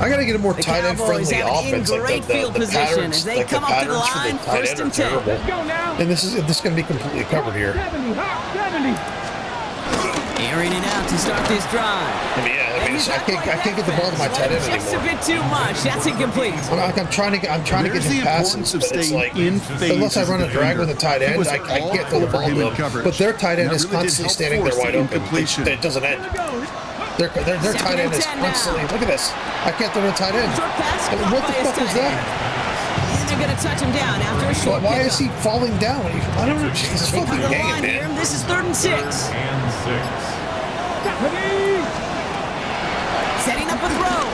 Speaker 6: I gotta get a more
Speaker 1: The
Speaker 6: tight end
Speaker 1: Cowboys
Speaker 6: friendly
Speaker 1: have it in
Speaker 6: offense.
Speaker 1: great field position as they come up to the line, first and 10.
Speaker 6: And this is going to be completely covered here.
Speaker 4: 70, hot 70.
Speaker 1: Airing it out to start this drive.
Speaker 6: I mean, I can't get the ball to my tight end
Speaker 1: Just a
Speaker 6: anymore.
Speaker 1: bit too much. That's incomplete.
Speaker 6: I'm trying to get
Speaker 2: There's
Speaker 6: him
Speaker 2: the
Speaker 6: passes,
Speaker 2: importance of
Speaker 6: but it's
Speaker 2: staying
Speaker 6: like
Speaker 2: in phase
Speaker 6: unless I
Speaker 2: as a
Speaker 6: run a drag
Speaker 2: defender.
Speaker 6: with a tight end, I can't throw the ball to him. But their tight end is constantly standing there wide open. It doesn't end. Their tight end is constantly. Look at this. I can't throw a tight end.
Speaker 1: Short pass
Speaker 6: I mean, what the fuck was that?
Speaker 1: And they're going to touch him down after a short
Speaker 6: Why
Speaker 1: pickup.
Speaker 6: is he falling down? I don't know. This is
Speaker 1: They come
Speaker 6: fucking
Speaker 1: to the
Speaker 6: game,
Speaker 1: line here.
Speaker 6: man.
Speaker 1: This is 3rd and 6.
Speaker 3: And 6.
Speaker 1: Setting up a throw.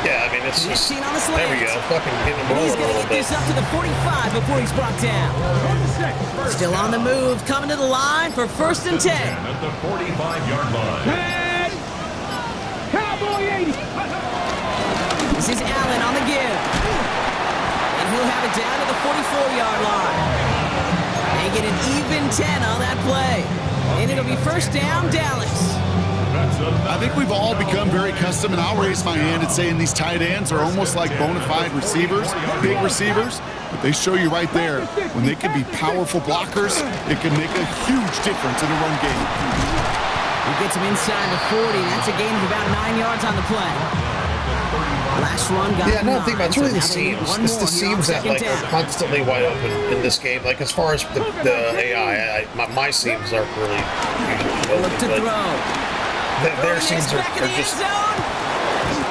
Speaker 6: Yeah, I mean, it's just.
Speaker 1: 15 on the
Speaker 6: There we
Speaker 1: slant.
Speaker 6: go. Fucking getting the ball
Speaker 1: He's
Speaker 6: a
Speaker 1: going to
Speaker 6: little
Speaker 1: get
Speaker 6: bit.
Speaker 1: this up to the 45 before he's brought down. Still on the move, coming to the line for 1st and 10.
Speaker 3: At the 45-yard line.
Speaker 4: And Cowboy 80.
Speaker 1: This is Allen on the give. And he'll have it down to the 44-yard line. They get an even 10 on that play. And it'll be 1st down, Dallas.
Speaker 2: I think we've all become very accustomed, and I'll raise my hand and saying these tight ends are almost like bona fide receivers, big receivers, but they show you right there, when they can be powerful blockers, it can make a huge difference in a run game.
Speaker 1: He gets him inside the 40. That's a gain of about 9 yards on the play. Last run got
Speaker 6: Yeah, no, I'm thinking about it's really the
Speaker 1: so now they need
Speaker 6: seams.
Speaker 1: one
Speaker 6: It's
Speaker 1: more
Speaker 6: the
Speaker 1: here on
Speaker 6: seams that
Speaker 1: 2nd
Speaker 6: like are
Speaker 1: down.
Speaker 6: constantly wide open in this game. Like as far as the AI, my seams aren't really usually
Speaker 1: Look to
Speaker 6: open,
Speaker 1: throw.
Speaker 6: but their
Speaker 1: Throwing
Speaker 6: seams
Speaker 1: this back in
Speaker 6: are
Speaker 1: the
Speaker 6: just
Speaker 1: end zone.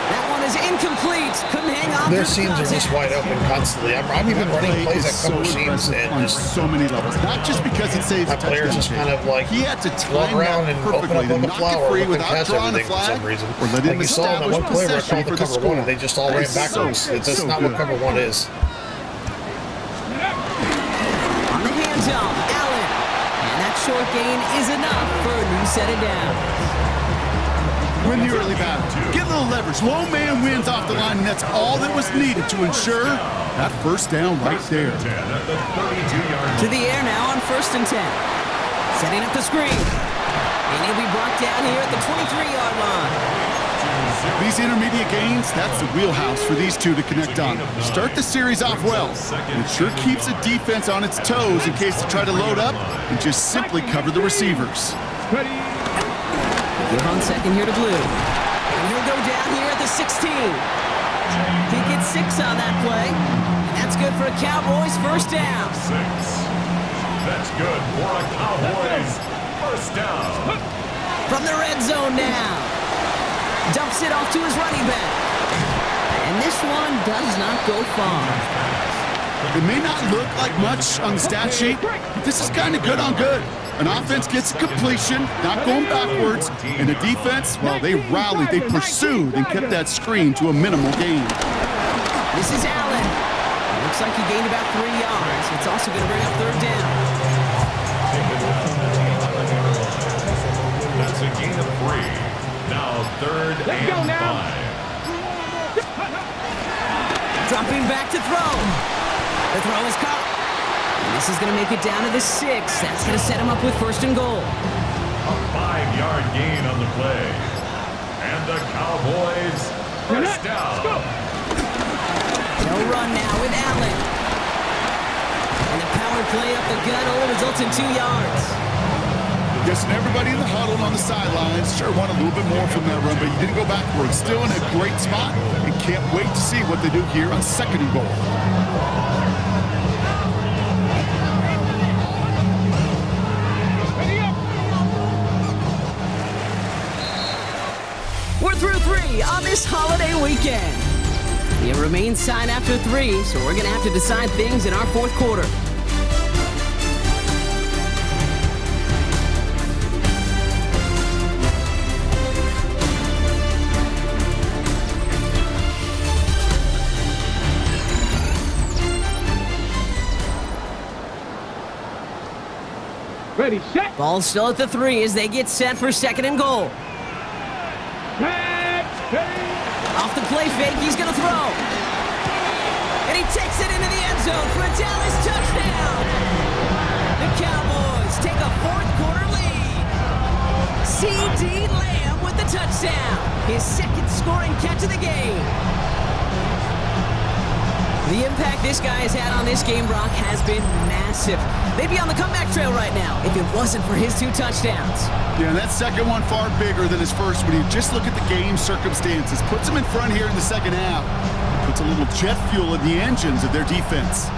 Speaker 1: That one is incomplete. Couldn't hang on.
Speaker 6: their
Speaker 1: through the
Speaker 6: seams are just
Speaker 1: contact.
Speaker 6: wide open constantly. I'm even running
Speaker 2: Play
Speaker 6: plays
Speaker 2: is
Speaker 6: that cover
Speaker 2: so
Speaker 6: seams
Speaker 2: impressive
Speaker 6: and
Speaker 2: on
Speaker 6: just
Speaker 2: so many levels, not just because it saves
Speaker 6: my
Speaker 2: a
Speaker 6: players
Speaker 2: touchdown
Speaker 6: just kind of like
Speaker 2: he had to
Speaker 6: walk
Speaker 2: time
Speaker 6: around
Speaker 2: that
Speaker 6: and open
Speaker 2: perfectly
Speaker 6: up
Speaker 2: to
Speaker 6: like a
Speaker 2: knock
Speaker 6: flower,
Speaker 2: it free
Speaker 6: look and
Speaker 2: without
Speaker 6: catch
Speaker 2: drawing a
Speaker 6: everything for
Speaker 2: flag
Speaker 6: some reason.
Speaker 2: or let
Speaker 6: Like
Speaker 2: him
Speaker 6: you saw in that one play where I called the cover one, and they just all ran backwards. That's not what cover one is.
Speaker 1: On the hands-off, Allen. And that short gain is enough for a new set of downs.
Speaker 2: Win the early battle. Get a little leverage. Low man wins off the line, and that's all that was needed to ensure that 1st down right there.
Speaker 3: 10 at the 32-yard
Speaker 1: To the air now on 1st and 10. Setting up the screen. And he'll be brought down here at the 23-yard line.
Speaker 2: These intermediate gains, that's the wheelhouse for these two to connect on. Start the series off well. And it sure keeps the defense on its toes in case they try to load up and just simply cover the receivers.
Speaker 1: Give on 2nd here to Blue. And he'll go down here at the 16. He gets 6 on that play. And that's good for a Cowboys first down.
Speaker 3: 6. That's good for a Cowboys first down.
Speaker 1: From the red zone now. Dumps it off to his running back. And this one does not go far.
Speaker 2: It may not look like much on the stat sheet, but this is kind of good on good. An offense gets a completion, not going backwards, and the defense, well, they rallied, they pursued, and kept that screen to a minimal gain.
Speaker 1: This is Allen. Looks like he gained about 3 yards. It's also going to bring up third down.
Speaker 3: That's a gain of 3. Now third and 5.
Speaker 1: Dropping back to throw. The throw is caught. And this is going to make it down to the 6. That's going to set him up with first and goal.
Speaker 3: A 5-yard gain on the play. And the Cowboys first down.
Speaker 1: No run now with Allen. And the power play up the gut only results in 2 yards.
Speaker 2: Guessing everybody in the huddle on the sidelines sure want a little bit more from that run, but he didn't go backwards. Still in a great spot and can't wait to see what they do here on second and goal.
Speaker 1: We're through 3 on this holiday weekend. It remains tied after 3, so we're going to have to decide things in our fourth quarter.
Speaker 4: Ready, set.
Speaker 1: Ball still at the 3 as they get set for second and goal. Off the play fake, he's going to throw. And he takes it into the end zone for a Dallas touchdown. The Cowboys take a fourth quarter lead. C.D. Lamb with the touchdown. His second scoring catch of the game. The impact this guy has had on this game, Brock, has been massive. They'd be on the comeback trail right now if it wasn't for his 2 touchdowns.
Speaker 2: Yeah, that second one far bigger than his first when you just look at the game circumstances. Puts them in front here in the second half. Puts a little jet fuel in the engines of their defense.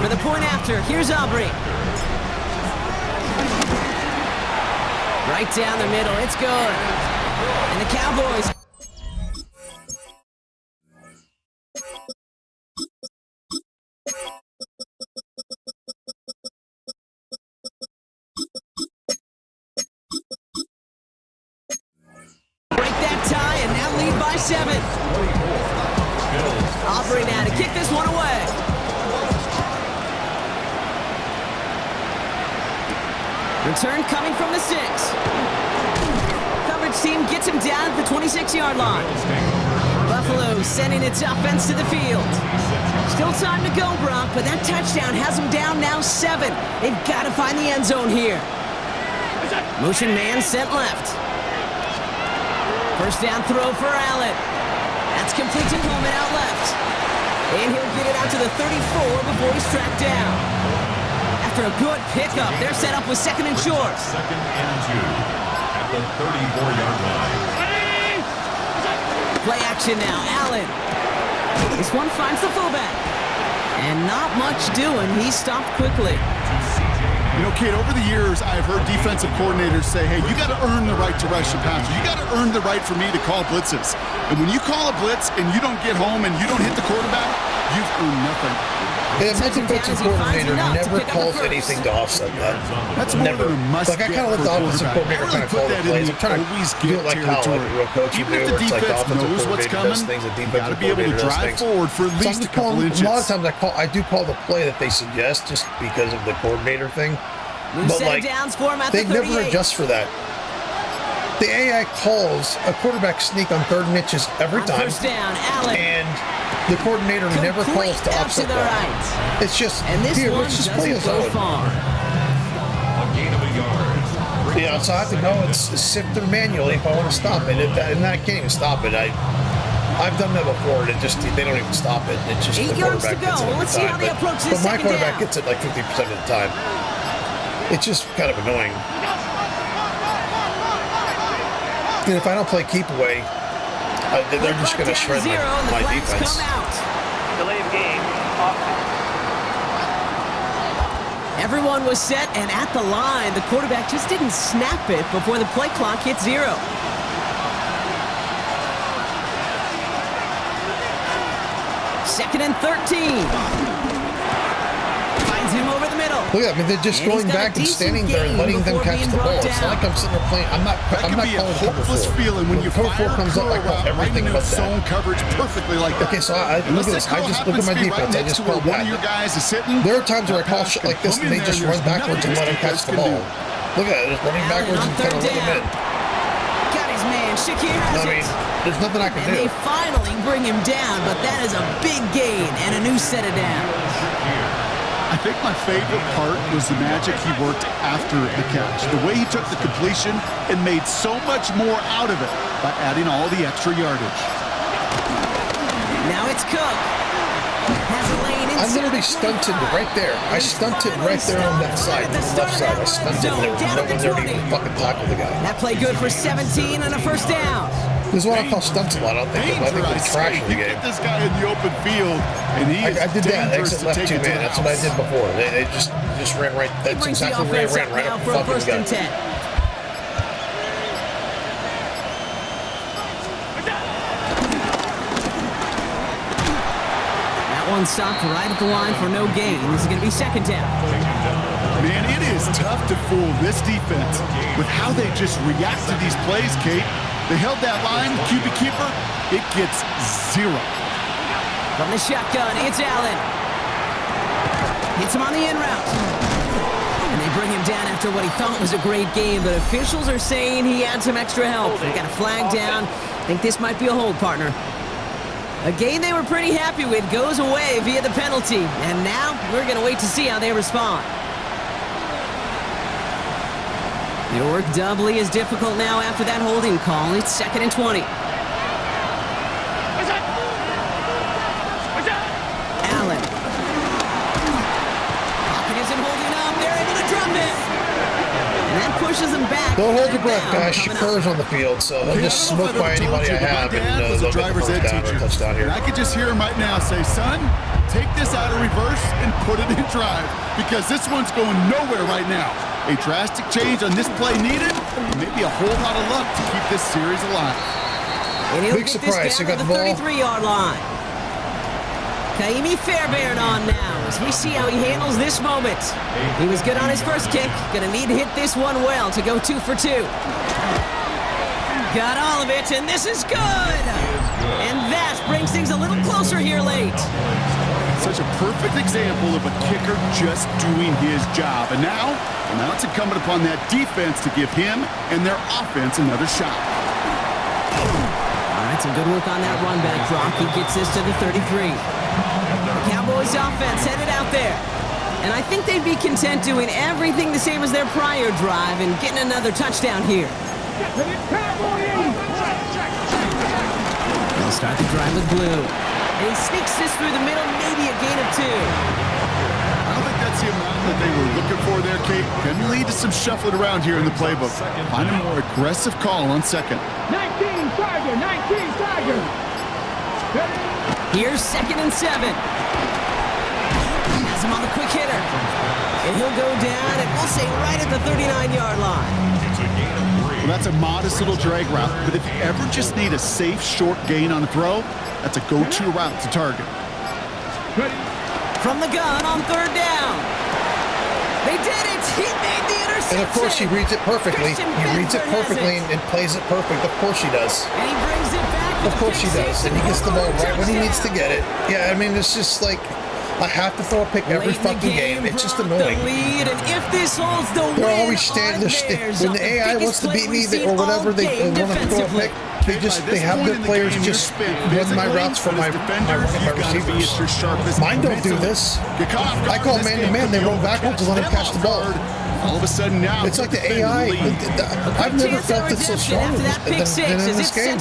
Speaker 1: For the point after, here's Aubrey. Right down the middle, it's good. And the Cowboys break that tie and now lead by 7. Aubrey now to kick this one away. Return coming from the 6. Coverage team gets him down at the 26-yard line. Buffalo sending its offense to the field. Still time to go, Brock, but that touchdown has them down now 7. They've got to find the end zone here. Motion man sent left. First down throw for Allen. That's complete to Coleman out left. And he'll get it out to the 34 before he's tracked down. After a good pickup, they're set up with second and short.
Speaker 3: Second and 2 at the 34-yard line.
Speaker 1: Play action now, Allen. This one finds the fullback. And not much doing. He stopped quickly.
Speaker 2: You know, Kate, over the years, I've heard defensive coordinators say, hey, you got to earn the right to rush the passer. You got to earn the right for me to call blitzes. And when you call a blitz and you don't get home and you don't hit the quarterback, you've earned nothing.
Speaker 6: Yeah, my defensive coordinator never calls anything to offset that.
Speaker 2: That's more
Speaker 6: Never.
Speaker 2: than a must
Speaker 6: Like, I kind of let the offensive coordinator kind of call the plays. I'm trying to do it like how, like, real coaching do, where it's like the offensive coordinator does things, the defensive coordinator does things.
Speaker 2: For at least a couple inches.
Speaker 6: A lot of times I do call the play that they suggest just because of the coordinator thing. But, like, they never adjust for that. The AI calls a quarterback sneak on 3rd and inches every time.
Speaker 1: First down, Allen.
Speaker 6: And the coordinator never calls to offset that.
Speaker 1: Right.
Speaker 6: It's just,
Speaker 1: here,
Speaker 6: let's just play his own.
Speaker 3: A gain of a yard.
Speaker 6: Yeah, so I have to go and sift through manually if I want to stop it. And I can't even stop it. I've done that before, and it just, they don't even stop it. It's just
Speaker 1: 8
Speaker 6: the
Speaker 1: yards to
Speaker 6: quarterback
Speaker 1: go.
Speaker 6: gets it every
Speaker 1: Let's see how
Speaker 6: time.
Speaker 1: they approach this
Speaker 6: But my
Speaker 1: second
Speaker 6: quarterback
Speaker 1: down.
Speaker 6: gets it like 50% of the time. It's just kind of annoying. And if I don't play keep away, They're just going to shred my defense.
Speaker 5: Delay of game, offense.
Speaker 1: Everyone was set and at the line. The quarterback just didn't snap it before the play clock hit 0. Second and 13. Finds him over the middle.
Speaker 6: Look at that. I mean, they're just going back and standing there and letting them catch the ball. It's not like I'm sitting there playing. I'm not calling cover 4.
Speaker 2: Feeling when you
Speaker 6: cover 4 comes up, I call everything but that.
Speaker 2: Zone coverage perfectly like that.
Speaker 6: Okay, so look at this. I just look at my defense. I just call back. There are times where I call shit like this and they just run backwards and let him catch the ball. Look at it. Just running backwards and kind of let him in.
Speaker 1: Got his man. Shakir has it.
Speaker 6: There's nothing I can do.
Speaker 1: And they finally bring him down, but that is a big gain and a new set of downs.
Speaker 2: I think my favorite part was the magic he worked after the catch. The way he took the completion and made so much more out of it by adding all the extra yardage.
Speaker 1: Now it's Cook. Has a lane inside.
Speaker 6: I literally stunted right there. I stunted right there on that side, the left side. I stunted and there was no one there to even fucking tackle the guy.
Speaker 1: That play good for 17 and a first down.
Speaker 6: This is what I call stunts a lot. I think it's trash in the game.
Speaker 2: Get this guy in the open field, and
Speaker 6: I did that. Exit left 2 man. That's what I did before. They just ran right. That's exactly where I ran right up the fucking guy.
Speaker 1: That one stopped right at the line for no gain. This is going to be second down.
Speaker 2: Man, it is tough to fool this defense with how they just react to these plays, Kate. They held that line, QB keeper, it gets 0.
Speaker 1: From the shotgun, it's Allen. Hits him on the in route. And they bring him down after what he thought was a great game, but officials are saying he had some extra help. They got a flag down. I think this might be a hold, partner. A game they were pretty happy with goes away via the penalty. And now we're going to wait to see how they respond. It'll work doubly as difficult now after that holding call. It's second and 20. Allen. Pocket isn't holding up. They're able to drop it. And that pushes them back.
Speaker 6: Don't hold your breath, guys. Shakur's on the field, so he'll just smoke by anybody I have and they'll get the first down or touchdown here.
Speaker 2: I could just hear him right now say, son, take this out of reverse and put it in drive because this one's going nowhere right now. A drastic change on this play needed, maybe a whole lot of luck to keep this series alive.
Speaker 1: And he'll
Speaker 6: big
Speaker 1: get
Speaker 6: surprise.
Speaker 1: This
Speaker 6: He
Speaker 1: down
Speaker 6: got
Speaker 1: to
Speaker 6: the ball.
Speaker 1: 33-yard line. Kaimi Fairbairn on now as we see how he handles this moment. He was good on his first kick. Going to need to hit this one well to go 2 for 2. Got all of it, and this is good. And that brings things a little closer here late.
Speaker 2: Such a perfect example of a kicker just doing his job. And now it's incumbent upon that defense to give him and their offense another shot.
Speaker 1: All right, some good work on that run back drop. He gets this to the 33. The Cowboys offense headed out there. And I think they'd be content doing everything the same as their prior drive and getting another touchdown here. They'll start the drive with blue. And he sneaks this through the middle, maybe a gain of 2.
Speaker 2: I don't think that's the amount that they were looking for there, Kate. Can lead to some shuffling around here in the playbook. Find a more aggressive call on second.
Speaker 4: 19 Tiger.
Speaker 1: Here's second and 7. Has him on the quick hitter. And he'll go down, and we'll say right at the 39-yard line.
Speaker 2: Well, that's a modest little drag route, but if you ever just need a safe, short gain on a throw, that's a go-to route to target.
Speaker 1: From the gun on third down. They did it. He made the interception.
Speaker 6: And of course he reads it perfectly. He reads it perfectly and plays it perfect. Of course he does.
Speaker 1: And he brings it back.
Speaker 6: Of course he does. And he gets the ball right when he needs to get it. Yeah, I mean, it's just like, I have to throw a pick every fucking game. It's just annoying.
Speaker 1: And if this holds the
Speaker 6: They're always standing there. When the AI wants to beat me or whatever, they want to throw a pick. They have their players just run my routes for my receivers. Mine don't do this. I call man-to-man. They roll backwards and let him catch the ball.
Speaker 2: All of a sudden now,
Speaker 6: it's like the AI. I've never felt it so strong than in this game.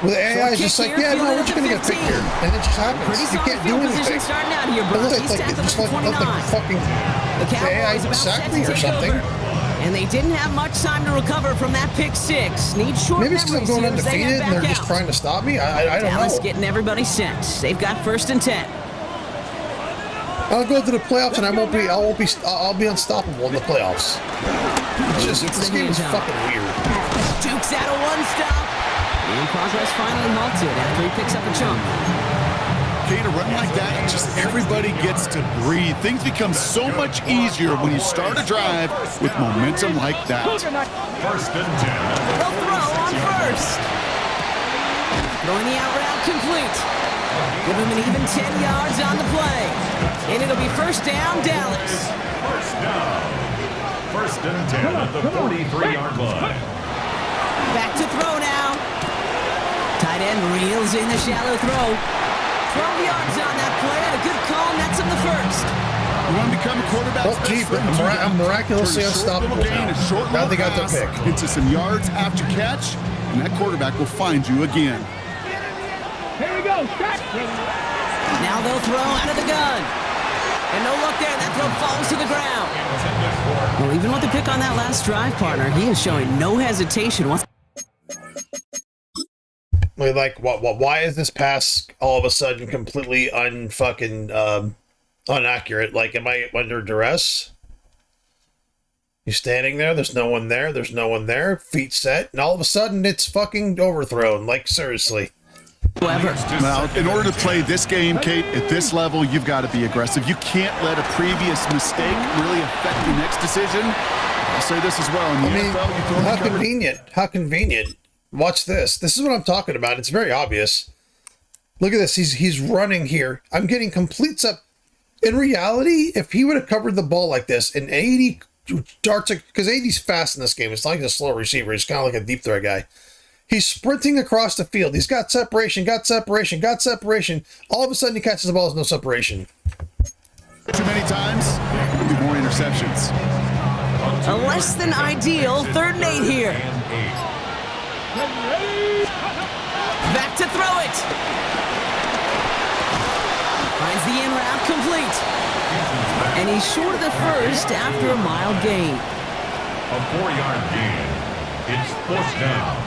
Speaker 6: Well, the AI is just like, yeah, no, we're just going to get a pick here. And it just happens. You can't do anything. But look, it's like, just let the fucking AI sack me or something.
Speaker 1: And they didn't have much time to recover from that pick six. Need short
Speaker 6: Maybe it's because I'm going
Speaker 1: memories here as they
Speaker 6: undefeated
Speaker 1: head
Speaker 6: and they're
Speaker 1: back
Speaker 6: just
Speaker 1: out.
Speaker 6: trying to stop me. I don't
Speaker 1: Dallas
Speaker 6: know.
Speaker 1: getting everybody set. They've got 1st and 10.
Speaker 6: I'll go to the playoffs and I'll be unstoppable in the playoffs. It's just this game is fucking weird.
Speaker 1: Dukes out a one-stop. And progress finally halted after he picks up a chunk.
Speaker 2: Kate, a run like that, just everybody gets to breathe. Things become so much easier when you start a drive with momentum like that.
Speaker 3: 1st and 10.
Speaker 1: They'll throw on first. Throwing the out route complete. Give him an even 10 yards on the play. And it'll be 1st down, Dallas.
Speaker 3: 1st down. 1st and 10 at the 43-yard line.
Speaker 1: Back to throw now. Tight end reels in the shallow throw. 12 yards on that play, and a good call nets him the 1st.
Speaker 2: You want to become a quarterback?
Speaker 6: Oh, gee, but I'm miraculously unstoppable now. Now they got their pick.
Speaker 2: Into some yards after catch, and that quarterback will find you again.
Speaker 4: Here we go. Start.
Speaker 1: Now they'll throw out of the gun. And no look there, that throw falls to the ground. Well, even with the pick on that last drive, partner, he is showing no hesitation.
Speaker 6: Like, why is this pass all of a sudden completely inaccurate? Like, am I under duress? He's standing there, there's no one there, feet set, and all of a sudden it's fucking overthrown. Like, seriously.
Speaker 2: Now, in order to play this game, Kate, at this level, you've got to be aggressive. You can't let a previous mistake really affect your next decision. I'll say this as well. In the NFL, you throw
Speaker 6: how convenient. How convenient. Watch this. This is what I'm talking about. It's very obvious. Look at this. He's running here. I'm getting complete up. In reality, if he would have covered the ball like this, and 80 darts, because 80's fast in this game. It's not like a slow receiver. He's kind of like a deep threat guy. He's sprinting across the field. He's got separation. All of a sudden, he catches the ball. There's no separation.
Speaker 2: Too many times, there'll be more interceptions.
Speaker 1: A less than ideal 3rd and 8 here. Back to throw it. Finds the in route complete. And he's short of the 1st after a mild gain.
Speaker 3: A 4-yard gain. It's 4th down.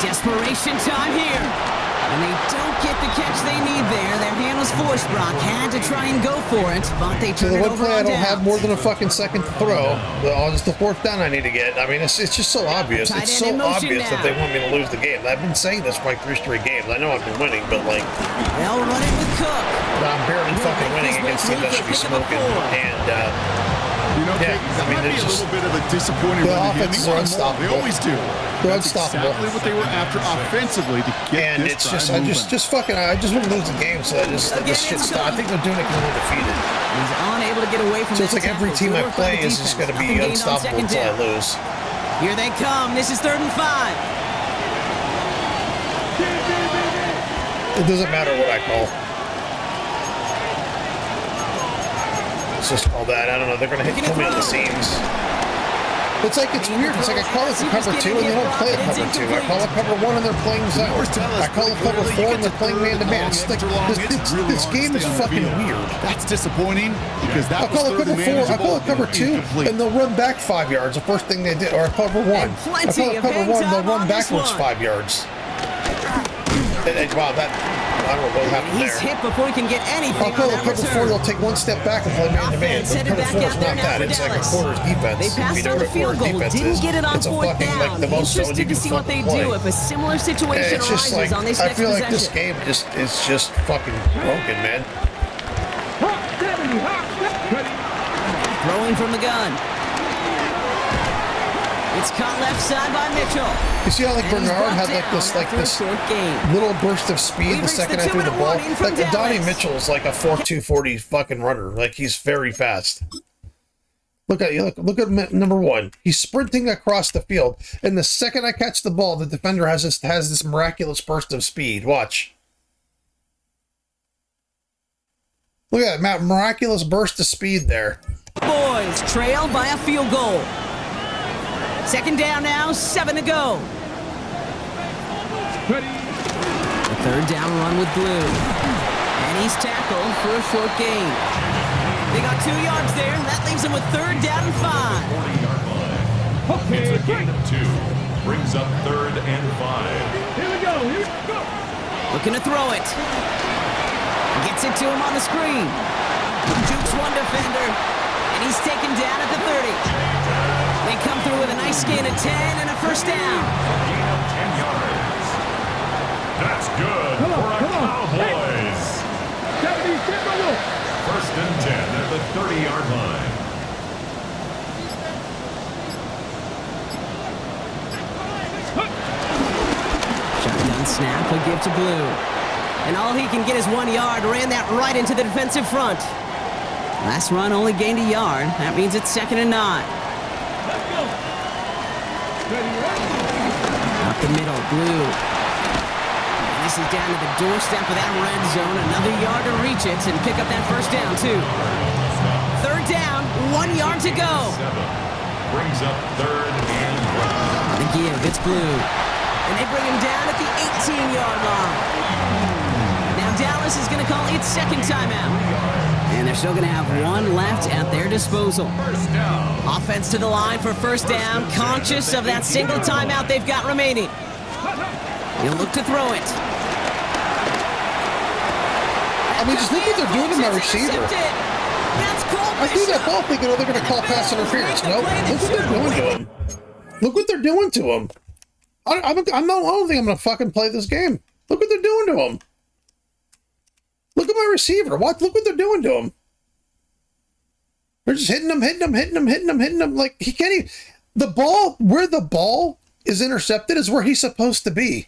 Speaker 1: Desperation time here. And they don't get the catch they need there. Their hand was forced, Brock. Had to try and go for it, but they
Speaker 6: So
Speaker 1: turned
Speaker 6: the
Speaker 1: it
Speaker 6: one
Speaker 1: over
Speaker 6: play I
Speaker 1: on
Speaker 6: don't have
Speaker 1: downs.
Speaker 6: more than a fucking second to throw. It's the 4th down I need to get. I mean, it's just so obvious.
Speaker 1: Tight
Speaker 6: It's
Speaker 1: end
Speaker 6: so
Speaker 1: in motion
Speaker 6: obvious that
Speaker 1: now.
Speaker 6: they want me to lose the game. I've been saying this for like 3 straight games. I know I've been winning, but like,
Speaker 1: They'll run it with Cook.
Speaker 6: I'm barely fucking winning against teams that should be smoking. And
Speaker 2: You know,
Speaker 6: yeah,
Speaker 2: Kate, that
Speaker 6: I mean,
Speaker 2: might be
Speaker 6: it's
Speaker 2: a
Speaker 6: just-
Speaker 2: little bit of a disappointing
Speaker 6: the
Speaker 2: run to him.
Speaker 6: offenses
Speaker 2: They
Speaker 6: are
Speaker 2: want more.
Speaker 6: unstoppable.
Speaker 2: They always do.
Speaker 6: They're
Speaker 2: That's
Speaker 6: unstoppable.
Speaker 2: exactly what they were after offensively to get
Speaker 6: and
Speaker 2: this
Speaker 6: it's
Speaker 2: drive
Speaker 6: just, I
Speaker 2: moving.
Speaker 6: just fucking, I just want to lose the game. So I just, this shit stop. I think they're doing it because they're defeated.
Speaker 1: He's unable to get away from
Speaker 6: So
Speaker 1: that
Speaker 6: it's like every
Speaker 1: tackle.
Speaker 6: team I
Speaker 1: Good work by
Speaker 6: play
Speaker 1: the
Speaker 6: is just going to
Speaker 1: defense.
Speaker 6: be
Speaker 1: Nothing gained on
Speaker 6: unstoppable
Speaker 1: second
Speaker 6: until I
Speaker 1: down.
Speaker 6: lose.
Speaker 1: Here they come. This is 3rd and 5.
Speaker 6: It doesn't matter what I call. Let's just call that. I don't know. They're going to hit me on the seams. It's like, it's weird. It's like I call it the cover 2 and they don't play a cover 2. I call it cover 1 and they're playing zone. I call it cover 4 and they're playing man-to-man. It's like, this game is fucking weird.
Speaker 2: That's disappointing because that
Speaker 6: I call it cover 4, I call it cover 2, and they'll run back 5 yards, the first thing they did, or cover 1. I call it cover 1, they'll run backwards 5 yards. Wow, that, I don't know what happened
Speaker 1: He's
Speaker 6: there.
Speaker 1: hit before he can get anything
Speaker 6: I'll call
Speaker 1: on
Speaker 6: it
Speaker 1: that
Speaker 6: cover 4,
Speaker 1: return.
Speaker 6: they'll take 1 step back and play man-to-man.
Speaker 1: Offense
Speaker 6: But
Speaker 1: headed
Speaker 6: cover
Speaker 1: back
Speaker 6: 4 is
Speaker 1: out there
Speaker 6: not
Speaker 1: now
Speaker 6: that,
Speaker 1: for
Speaker 6: it's like a
Speaker 1: Dallas.
Speaker 6: quarter's defense.
Speaker 1: They
Speaker 6: If you
Speaker 1: passed
Speaker 6: know
Speaker 1: on
Speaker 6: what
Speaker 1: the
Speaker 6: a
Speaker 1: field
Speaker 6: quarter's
Speaker 1: goal,
Speaker 6: defense
Speaker 1: didn't
Speaker 6: is,
Speaker 1: get it on
Speaker 6: it's a
Speaker 1: 4th
Speaker 6: fucking,
Speaker 1: down.
Speaker 6: like, the most zone
Speaker 1: Interested
Speaker 6: you
Speaker 1: to
Speaker 6: can
Speaker 1: see what they
Speaker 6: fucking
Speaker 1: do
Speaker 6: play.
Speaker 1: if a similar situation
Speaker 6: It's just
Speaker 1: arises
Speaker 6: like,
Speaker 1: on this
Speaker 6: I
Speaker 1: next
Speaker 6: feel like this
Speaker 1: possession.
Speaker 6: game is just fucking broken, man.
Speaker 4: Hot 70. Hot 70.
Speaker 1: Throwing from the gun. It's caught left side by Mitchell.
Speaker 6: You see how like
Speaker 1: And he's
Speaker 6: Bernard
Speaker 1: brought
Speaker 6: had like
Speaker 1: down
Speaker 6: this
Speaker 1: after a short gain.
Speaker 6: little burst of speed
Speaker 1: We
Speaker 6: the
Speaker 1: reached
Speaker 6: second
Speaker 1: the
Speaker 6: I threw the
Speaker 1: 2-minute
Speaker 6: ball.
Speaker 1: warning from
Speaker 6: Like Donnie
Speaker 1: Dallas.
Speaker 6: Mitchell is like a 4.240 fucking runner. Like he's very fast. Look at you. Look at number 1. He's sprinting across the field, and the second I catch the ball, the defender has this miraculous burst of speed. Watch. Look at that miraculous burst of speed there.
Speaker 1: Boys trail by a field goal. 2nd down now, 7 to go.
Speaker 4: Ready.
Speaker 1: The 3rd down run with Blue. And he's tackled for a short gain. They got 2 yards there, and that leaves them with 3rd down and 5.
Speaker 3: 40-yard line. It's a gain of 2. Brings up 3rd and 5.
Speaker 4: Here we go. Here we go.
Speaker 1: Looking to throw it. Gets it to him on the screen. Jukes one defender, and he's taken down at the 30. They come through with a nice gain of 10 and a 1st down.
Speaker 3: Gain of 10 yards. That's good for a Cowboys. 1st and 10 at the 30-yard line.
Speaker 1: Shotgun snap, he'll give to Blue. And all he can get is 1 yard. Ran that right into the defensive front. Last run only gained a yard. That means it's 2nd and 9. Up the middle, Blue. And this is down to the doorstep of that red zone. Another yard to reach it and pick up that 1st down, too. 3rd down, 1 yard to go.
Speaker 3: 7 brings up 3rd and 1.
Speaker 1: The give, it's Blue. And they bring him down at the 18-yard line. Now Dallas is going to call its 2nd timeout. And they're still going to have 1 left at their disposal.
Speaker 3: 1st down.
Speaker 1: Offense to the line for 1st down, conscious of that single timeout they've got remaining. He'll look to throw it.
Speaker 6: I mean, just look what they're doing to my receiver. I threw that ball thinking, oh, they're going to call pass interference. No, look what they're doing to him. Look what they're doing to him. I don't think I'm going to fucking play this game. Look what they're doing to him. Look at my receiver. Look what they're doing to him. They're just hitting him. Like, he can't even... The ball, where the ball is intercepted is where he's supposed to be.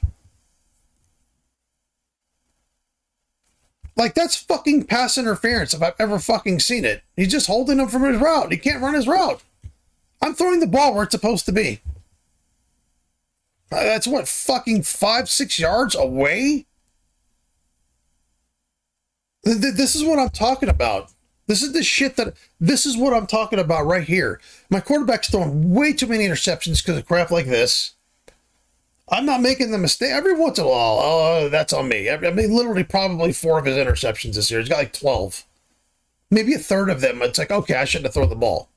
Speaker 6: Like, that's fucking pass interference if I've ever fucking seen it. He's just holding him from his route. He can't run his route. I'm throwing the ball where it's supposed to be. That's what, fucking 5-6 yards away? This is what I'm talking about. This is the shit this is what I'm talking about right here. My quarterback's throwing way too many interceptions because of crap like this. I'm not making the mistake. Every once in a while, oh, that's on me. I mean, literally probably 4 of his interceptions this year. He's got like 12. Maybe a third of them. It's like, okay, I shouldn't have thrown the ball.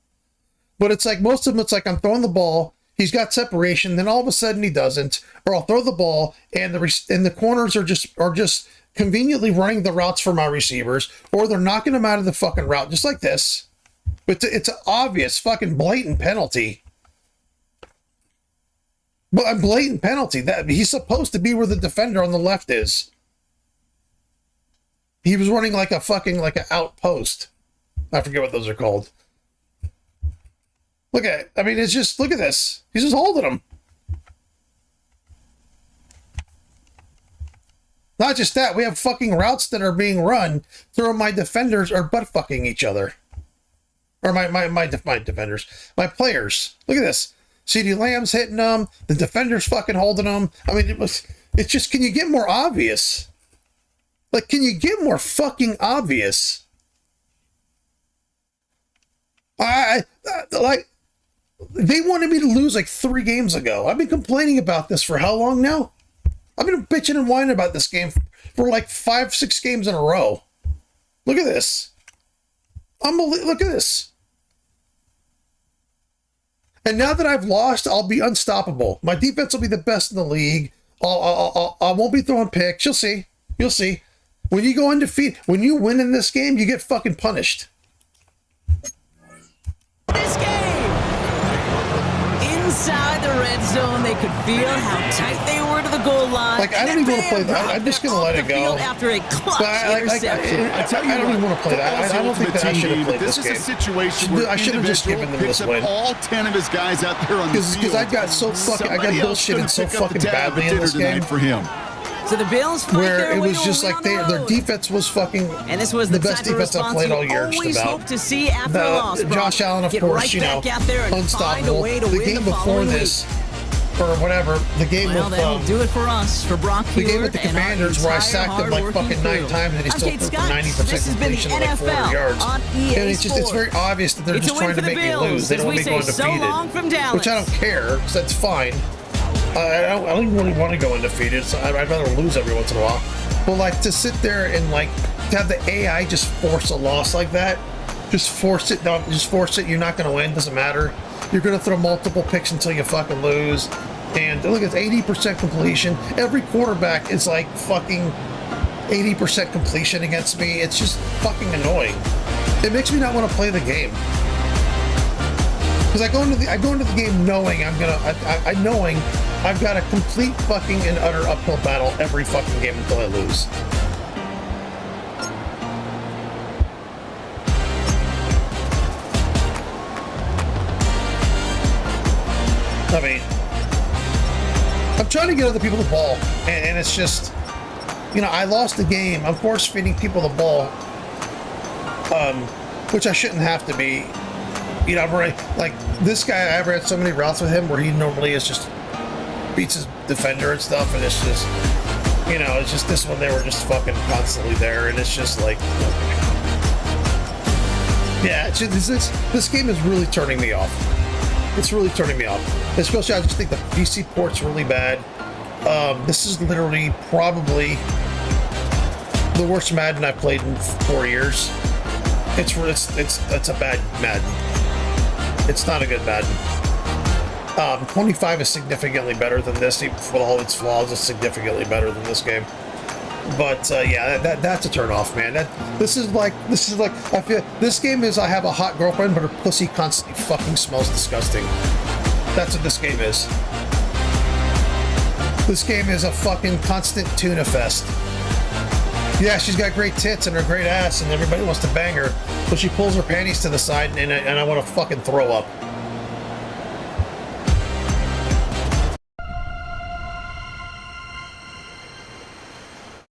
Speaker 6: But it's like, most of them, it's like I'm throwing the ball. He's got separation. Then all of a sudden he doesn't. Or I'll throw the ball and the corners are just conveniently running the routes for my receivers. Or they're knocking them out of the fucking route. Just like this. But it's an obvious fucking blatant penalty. But a blatant penalty. That he's supposed to be where the defender on the left is. He was running like a fucking, like an outpost. I forget what those are called. Look at it. I mean, it's just, look at this. He's just holding him. Not just that, we have fucking routes that are being run through my defenders are butt fucking each other. Or my defenders. My players. Look at this. CeeDee Lamb's hitting them. The defender's fucking holding them. I mean, it's just, can you get more obvious? Like, can you get more fucking obvious? Like, they wanted me to lose like 3 games ago. I've been complaining about this for how long now? I've been bitching and whining about this game for like 5-6 games in a row. Look at this. Look at this. And now that I've lost, I'll be unstoppable. My defense will be the best in the league. I won't be throwing picks. You'll see. You'll see. When you go undefeated, when you win in this game, you get fucking punished.
Speaker 1: This game! Inside the red zone, they could feel how tight they were to the goal line.
Speaker 6: Like, I don't even want to play that. I'm just going to let it go.
Speaker 1: After a clutch interception.
Speaker 6: I don't even want to play that. I don't think that I should have played this game.
Speaker 2: This is a situation where
Speaker 6: I should have just given them this win.
Speaker 2: All 10 of his guys out there on the field.
Speaker 6: Because I got bullshitted so fucking badly in this game.
Speaker 2: For him.
Speaker 1: So the Bills fight
Speaker 6: where
Speaker 1: their
Speaker 6: it
Speaker 1: way
Speaker 6: was just like their defense was fucking
Speaker 1: and this was
Speaker 6: the best defense I've played all year.
Speaker 1: Always hope to see after a loss,
Speaker 6: Josh Allen, of course, you know, unstoppable. The game before this, or whatever, the game with
Speaker 1: that'll do it for us, for Brock
Speaker 6: the game with the Commanders where I sacked him like fucking 9 times and he still threw for 90% completion like 400 yards. And it's very obvious that they're just trying to make me lose. They don't want me going undefeated, which I don't care, because that's fine. I don't even really want to go undefeated, so I'd rather lose every once in a while. But like to sit there and like to have the AI just force a loss like that, Just force it. Don't just force it. You're not going to win. Doesn't matter. You're going to throw multiple picks until you fucking lose. And look, it's 80% completion. Every quarterback is like fucking 80% completion against me. It's just fucking annoying. It makes me not want to play the game. Because I go into the game knowing knowing I've got a complete fucking and utter uphill battle every fucking game until I lose. I mean, I'm trying to get other people the ball, and it's just, you know, I lost the game. I'm force feeding people the ball, which I shouldn't have to be. You know, like this guy, I ever had so many routes with him where he normally is just beats his defender and stuff, and it's just, you know, it's just this one they were just fucking constantly there, and it's just like, yeah, it's just, this game is really turning me off. It's really turning me off. Especially, I just think the PC port's really bad. This is literally probably the worst Madden I've played in 4 years. It's a bad Madden. It's not a good Madden. 25 is significantly better than this. Even for all its flaws, it's significantly better than this game. But yeah, that's a turn off, man. This is like I feel this game is I have a hot girlfriend, but her pussy constantly fucking smells disgusting. That's what this game is. This game is a fucking constant tuna fest. Yeah, she's got great tits and her great ass, and everybody wants to bang her, but she pulls her panties to the side, and I want to fucking throw up.